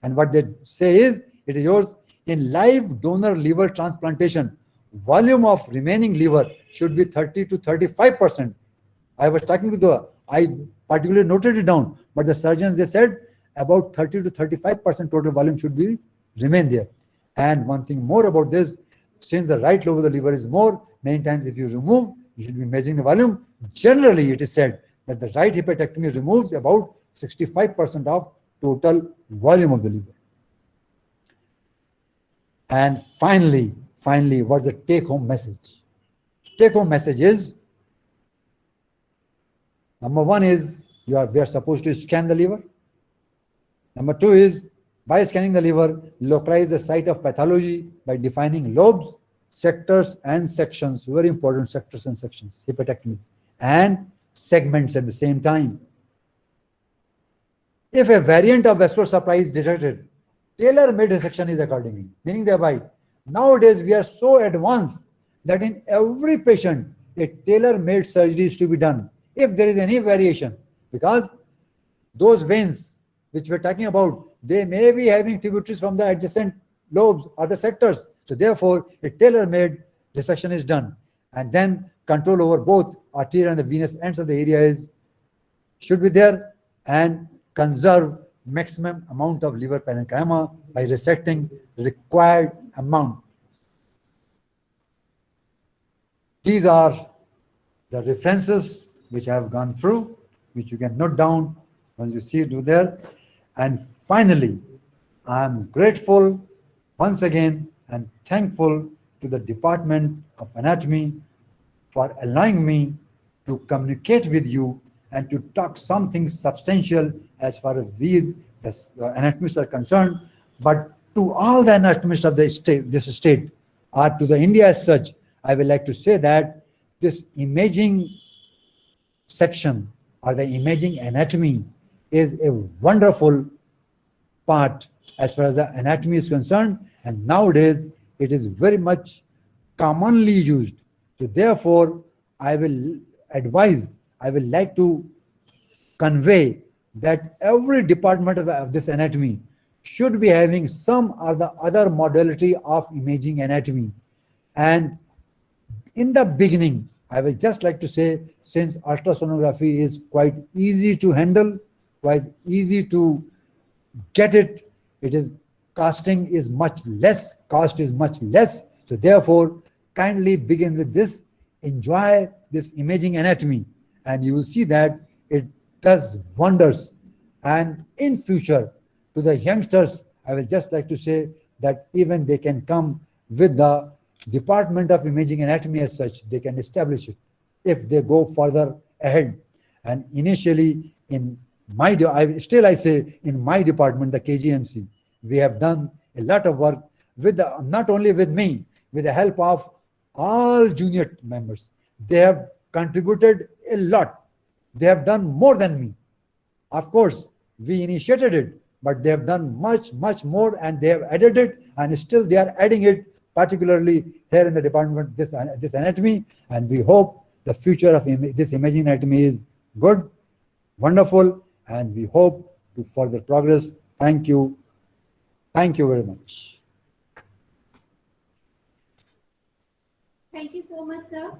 [SPEAKER 3] And what they say is, it is yours in live donor liver transplantation, volume of remaining liver should be 30 to 35%. I was talking to I particularly noted it down, but the surgeons, they said about 30 to 35% total volume should be remain there. And one thing more about this, since the right lobe of the liver is more, many times if you remove, you should be measuring the volume. Generally, it is said that the right hepatectomy removes about 65% of total volume of the liver. And finally, what's the take-home message? Take-home message is, number one is, we are supposed to scan the liver. Number two is, by scanning the liver, localize the site of pathology by defining lobes, sectors, and sections. Very important, sectors and sections, hepatectomies, and segments at the same time. If a variant of vascular supply is detected, tailor-made resection is accordingly. Meaning thereby, nowadays we are so advanced that in every patient, a tailor-made surgery is to be done if there is any variation, because those veins which we're talking about, they may be having tributaries from the adjacent lobes or the sectors. So therefore, a tailor-made resection is done, and then control over both arterial and the venous ends of the area should be there, and conserve maximum amount of liver parenchyma by resecting required amount. These are the references which I have gone through, which you can note down once you see it there. And finally, I am grateful once again and thankful to the Department of Anatomy for allowing me to communicate with you and to talk something substantial as far as we, the anatomists, are concerned. But to all the anatomists of this state, or to the India as such, I would like to say that this imaging section or the imaging anatomy is a wonderful part as far as the anatomy is concerned, and nowadays it is very much commonly used. So therefore, I will like to convey that every department of this anatomy should be having some or the other modality of imaging anatomy. And in the beginning, I will just like to say, since ultrasonography is quite easy to handle, quite easy to get it, costing is much less, cost is much less. So therefore, kindly begin with this, enjoy this imaging anatomy, and you will see that it does wonders. And in future, to the youngsters, I will just like to say that even they can come with the Department of Imaging Anatomy as such, they can establish it if they go further ahead. And initially, in my department, the KGMC, we have done a lot of work with not only with me, with the help of all junior members. They have contributed a lot. They have done more than me. Of course, we initiated it, but they have done much, much more, and they have added it, and still they are adding it, particularly here in the department, this anatomy, and we hope the future of this imaging anatomy is good, wonderful, and we hope to further progress. Thank you. Thank you very much.
[SPEAKER 1] Thank you so much, sir.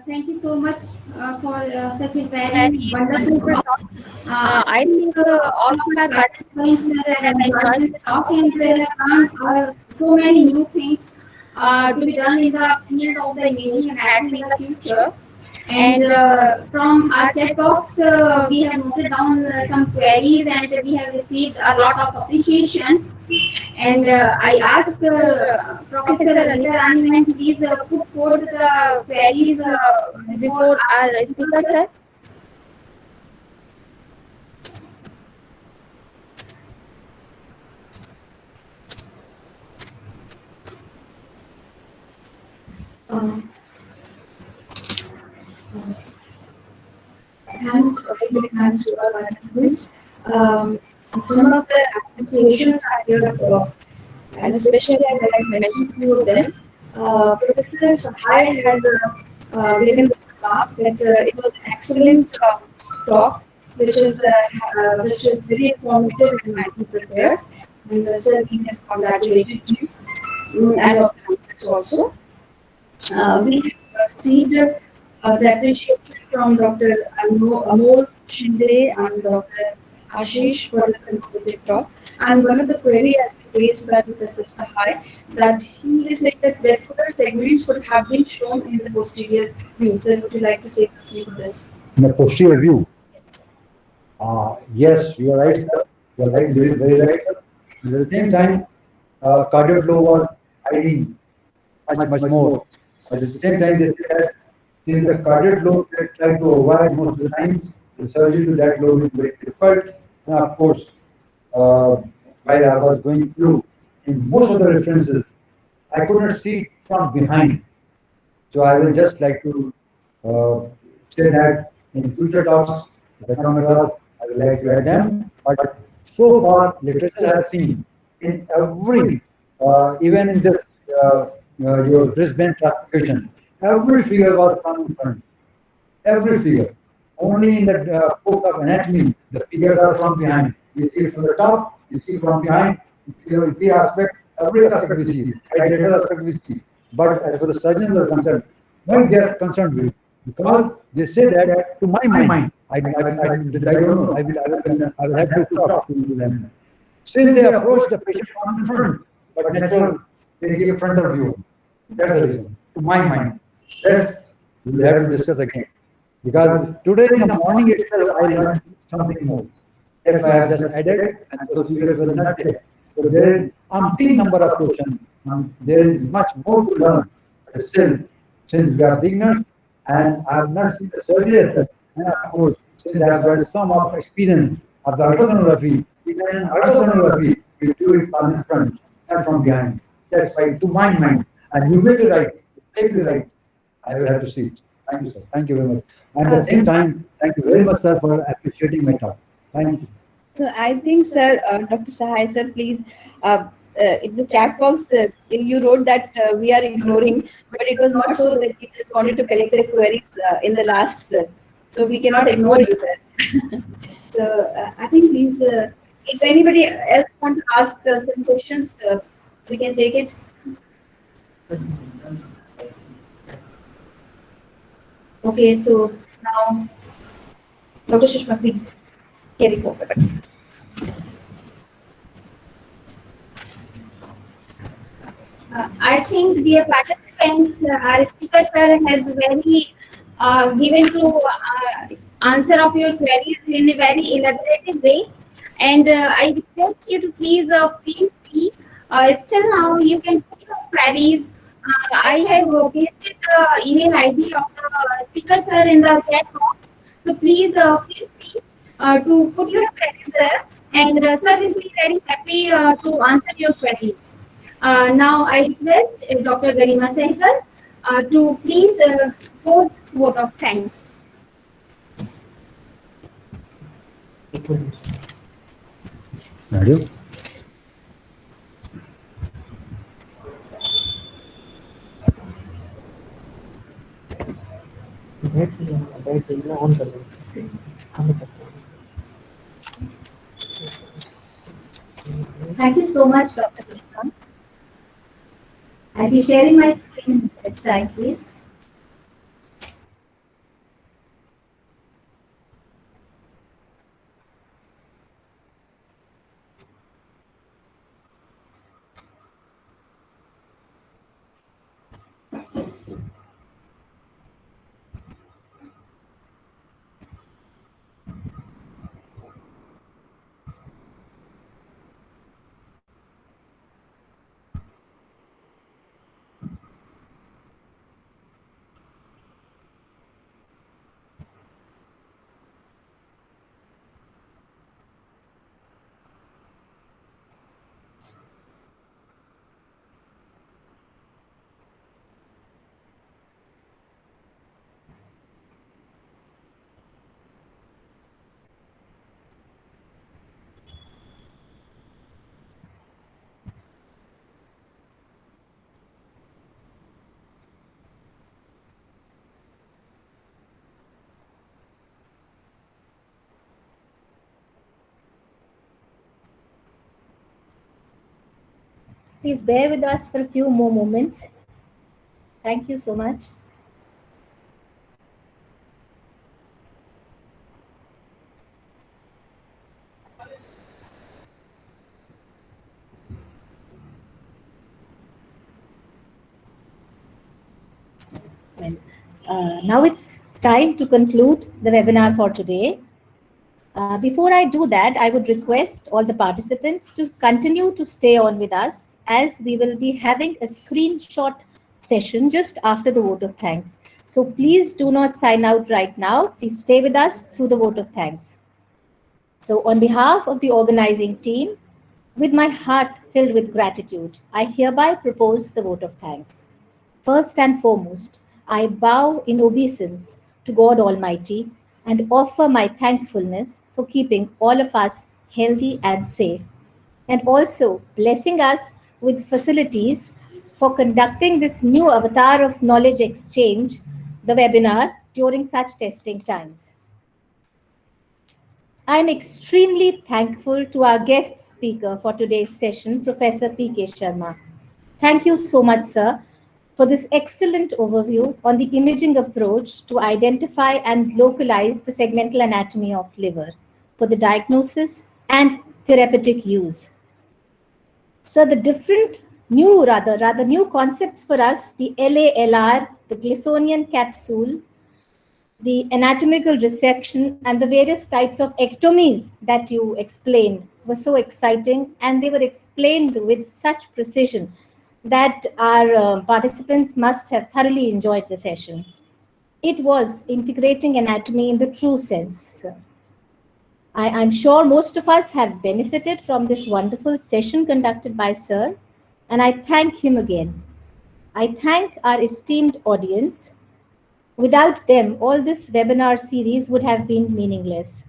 [SPEAKER 1] Thank you so much for such a very wonderful talk. I think all of our participants have enjoyed this talk, and they have learned so many new things to be done in the field of the imaging anatomy in the future. And from our chat box, we have noted down some queries, and we have received a lot of appreciation. And I asked Professor Alida Rani to please put forward the queries before our speaker, sir.
[SPEAKER 2] Thanks, everybody. Thanks to our participants. Some of the appreciations are here, and especially I would like to mention two of them. Professor Sahai has given this talk that it was an excellent talk, which is very informative and nicely prepared. And sir, he has congratulated you and all the candidates also. We have received the appreciation from Dr. Amol Shinde and Dr. Ashish for this informative talk. And one of the queries has been raised by Professor Sahai that he is saying that vascular segments could have been shown in the posterior view. Sir, would you like to say something on this?
[SPEAKER 3] In the posterior view.
[SPEAKER 2] Yes.
[SPEAKER 3] Yes, you are right, sir. You are right, very, very right, sir. At the same time, cardiac flow was hiding much more. But at the same time, they said that in the cardiac lobe, they try to avoid most of the times. The surgery to that lobe is very difficult. And of course, while I was going through, in most of the references, I could not see it from behind. So I will just like to say that in future talks, if I come across, I would like to add them. But so far, literature I have seen in every, even in this your Brisbane classification, every figure was from in front. Every figure. Only in the book of anatomy, the figures are from behind. You see from the top, you see from behind. Every aspect we see. High aspect we see. But as for the surgeons are concerned, what they are concerned with, because they say that to my mind, I don't know. I will have to talk to them. Since they approach the patient from in front, but natural, they give frontal view. That's the reason. To my mind, yes, we will have to discuss again. Because today in the morning itself, I learned something more. If I have just added, and those figures were not there. So there is umpteen number of questions. There is much more to learn. But still, since we are beginners, and I have not seen the surgery itself, and of course, since I have got some of experience of the ultrasonography, even in ultrasonography, we do it from in front and from behind. That's why, to my mind, and you may be right, you may be right, I will have to see it. Thank you, sir. Thank you very much. And at the same time, thank you very much, sir, for appreciating my talk. Thank you.
[SPEAKER 2] So I think, sir, Dr. Sahai, sir, please, in the chat box, you wrote that we are ignoring, but it was not so that you just wanted to collect the queries in the last, sir. So we cannot ignore you, sir. So I think these, if anybody else want to ask some questions, we can take it. Okay, so now, Dr. Sushma, please carry forward.
[SPEAKER 1] I think dear participants, our speaker sir has very given to answer of your queries in a very elaborative way, and I request you to please feel free. Still now you can put your queries. I have pasted the email ID of the speaker sir in the chat box, so please feel free to put your queries there, and sir will be very happy to answer your queries. Now I request Dr. Garima Sehgal to please pose vote of thanks.
[SPEAKER 3] Radio.
[SPEAKER 1] Thank you so much, Dr. Sushma. I'll be sharing my screen this time, please. Please bear with us for a few more moments. Thank you so much. Now it's time to conclude the webinar for today. Before I do that, I would request all the participants to continue to stay on with us, as we will be having a screenshot session just after the vote of thanks. So please do not sign out right now. Please stay with us through the vote of thanks. So on behalf of the organizing team, with my heart filled with gratitude, I hereby propose the vote of thanks. First and foremost, I bow in obeisance to God Almighty and offer my thankfulness for keeping all of us healthy and safe, and also blessing us with facilities for conducting this new avatar of knowledge exchange, the webinar, during such testing times. I am extremely thankful to our guest speaker for today's session, Professor P.K. Sharma. Thank you so much, sir, for this excellent overview on the imaging approach to identify and localize the segmental anatomy of liver for the diagnosis and therapeutic use. So the new concepts for us, the LALR, the Glisonian capsule, the anatomical resection, and the various types of ectomies that you explained were so exciting, and they were explained with such precision that our participants must have thoroughly enjoyed the session. It was integrating anatomy in the true sense, sir. I'm sure most of us have benefited from this wonderful session conducted by sir, and I thank him again. I thank our esteemed audience. Without them, all this webinar series would have been meaningless.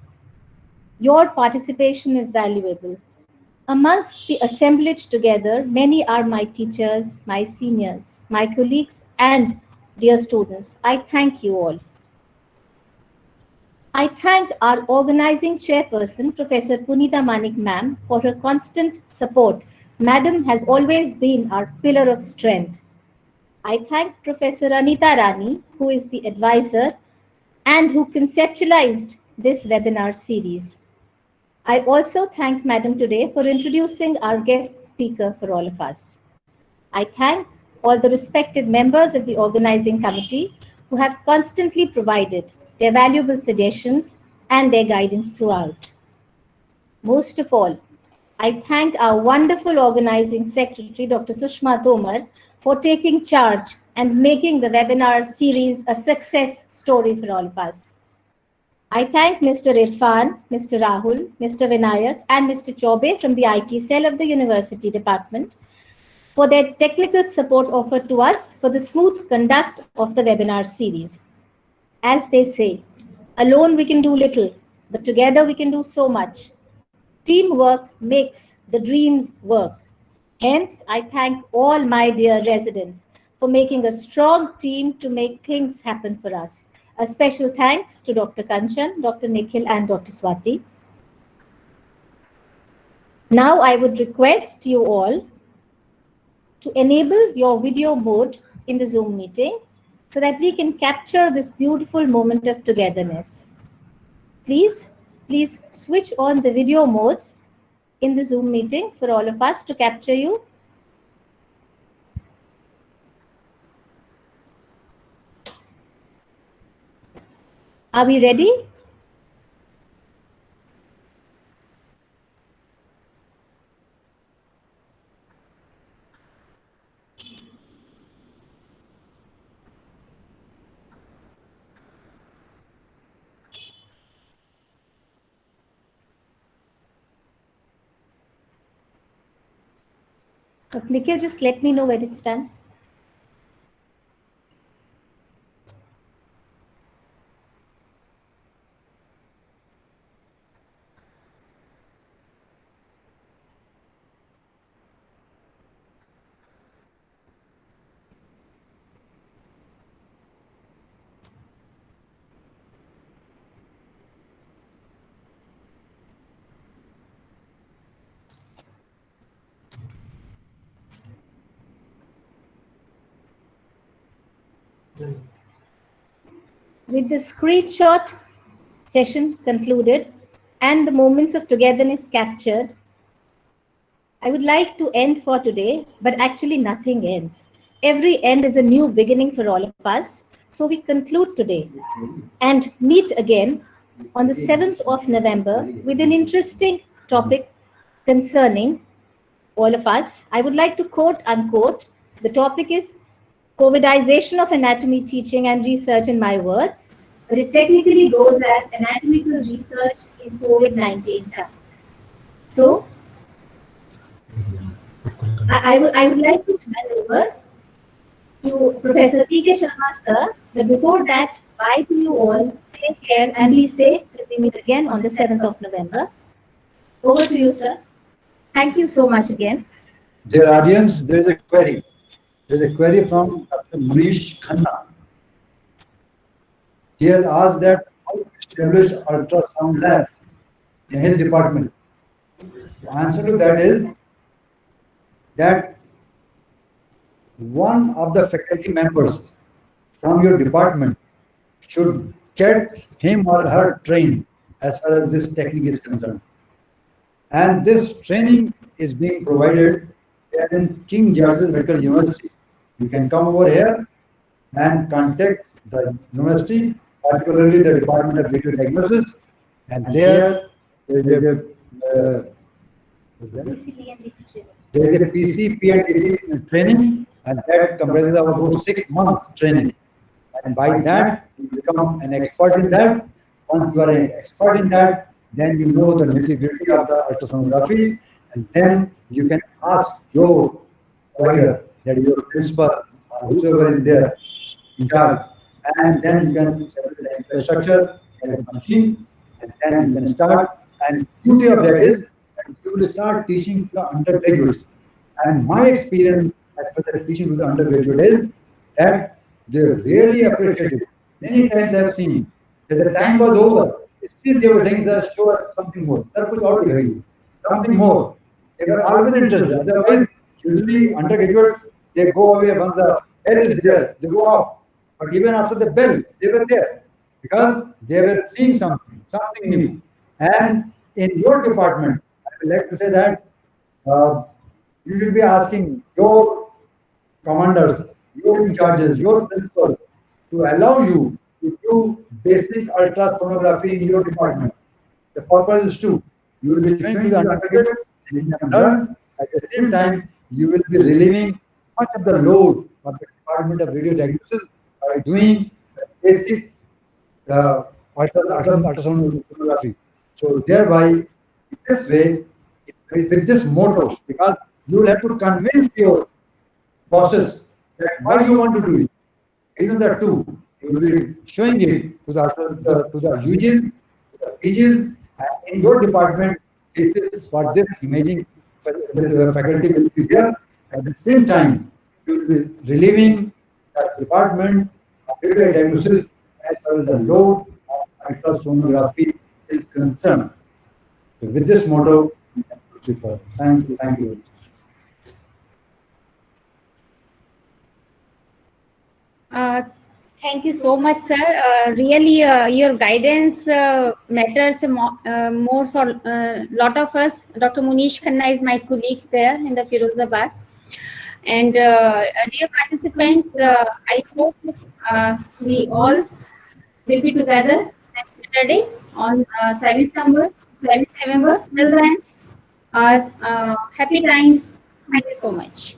[SPEAKER 1] Your participation is valuable. Amongst the assemblage together, many are my teachers, my seniors, my colleagues, and dear students. I thank you all. I thank our organizing chairperson, Professor Punita Manik ma'am, for her constant support. Madam has always been our pillar of strength. I thank Professor Anita Rani, who is the advisor and who conceptualized this webinar series. I also thank Madam today for introducing our guest speaker for all of us. I thank all the respected members of the organizing committee who have constantly provided their valuable suggestions and their guidance throughout. Most of all, I thank our wonderful organizing secretary, Dr. Sushma Tomar, for taking charge and making the webinar series a success story for all of us.
[SPEAKER 4] I thank Mr. Irfan, Mr. Rahul, Mr. Vinayak, and Mr. Chobe from the IT cell of the University Department for their technical support offered to us for the smooth conduct of the webinar series. As they say, alone we can do little, but together we can do so much. Teamwork makes the dreams work. Hence, I thank all my dear residents for making a strong team to make things happen for us. A special thanks to Dr. Kanchan, Dr. Nikhil, and Dr. Swati. Now, I would request you all to enable your video mode in the Zoom meeting so that we can capture this beautiful moment of togetherness. Please switch on the video modes in the Zoom meeting for all of us to capture you. Are we ready? Nikhil, just let me know when it's done. With the screenshot session concluded and the moments of togetherness captured, I would like to end for today, but actually nothing ends. Every end is a new beginning for all of us. So we conclude today and meet again on the 7th of November with an interesting topic concerning all of us. I would like to quote unquote, the topic is COVIDization of anatomy teaching and research in my words, but it technically goes as anatomical research in COVID-19 times. So I would like to hand over to Professor P.K. Sharma sir, but before that, bye to you all. Take care and be safe till we meet again on the 7th of November. Over to you, sir. Thank you so much again.
[SPEAKER 3] Dear audience, there is a query. There is a query from Dr. Manish Khanna. He has asked that how to establish ultrasound lab in his department. The answer to that is that one of the faculty members from your department should get him or her trained as far as this technique is concerned. And this training is being provided in King George's Medical University. You can come over here and contact the university, particularly the Department of Video Diagnosis, and there is a PCP and training, and that comprises of about 6 months training. And by that, you become an expert in that. Once you are an expert in that, then you know the nitty-gritty of the ultrasonography, and then you can ask your provider, that your principal or whoever is there in charge, and then you can set the infrastructure and the machine, and then you can start. And beauty of that is that you will start teaching the undergraduates. And my experience as far as teaching to the undergraduate is that they really appreciate it. Many times I have seen that the time was over, still they were saying, sir, show us something more. Sir, kuch aur dikhaiye. Something more. They were always interested. Otherwise, usually undergraduates, they go away once the bell is there, they go off. But even after the bell, they were there because they were seeing something new. And in your department, I would like to say that you will be asking your commanders, your in charges, your principals to allow you to do basic ultrasonography in your department. The purpose is to, you will be showing to the undergraduate, and you can learn. At the same time, you will be relieving much of the load of the Department of Radio Diagnosis by doing the basic ultrasonography. So thereby, in this way, with this motto, because you will have to convince your bosses that why you want to do it. Reasons are two. You will be showing it to the UGs, to the PGs, and in your department, this is for this imaging faculty will be there. At the same time, you will be relieving the department of data diagnosis as far as the load of ultrasonography is concerned. So with this motto, thank you, thank you.
[SPEAKER 1] Thank you so much, sir. Really, your guidance matters more for a lot of us. Dr. Munish Khanna is my colleague there in the Firozabad. And dear participants, I hope we all will be together next Saturday on 7th November. Till then, happy times. Thank you so much.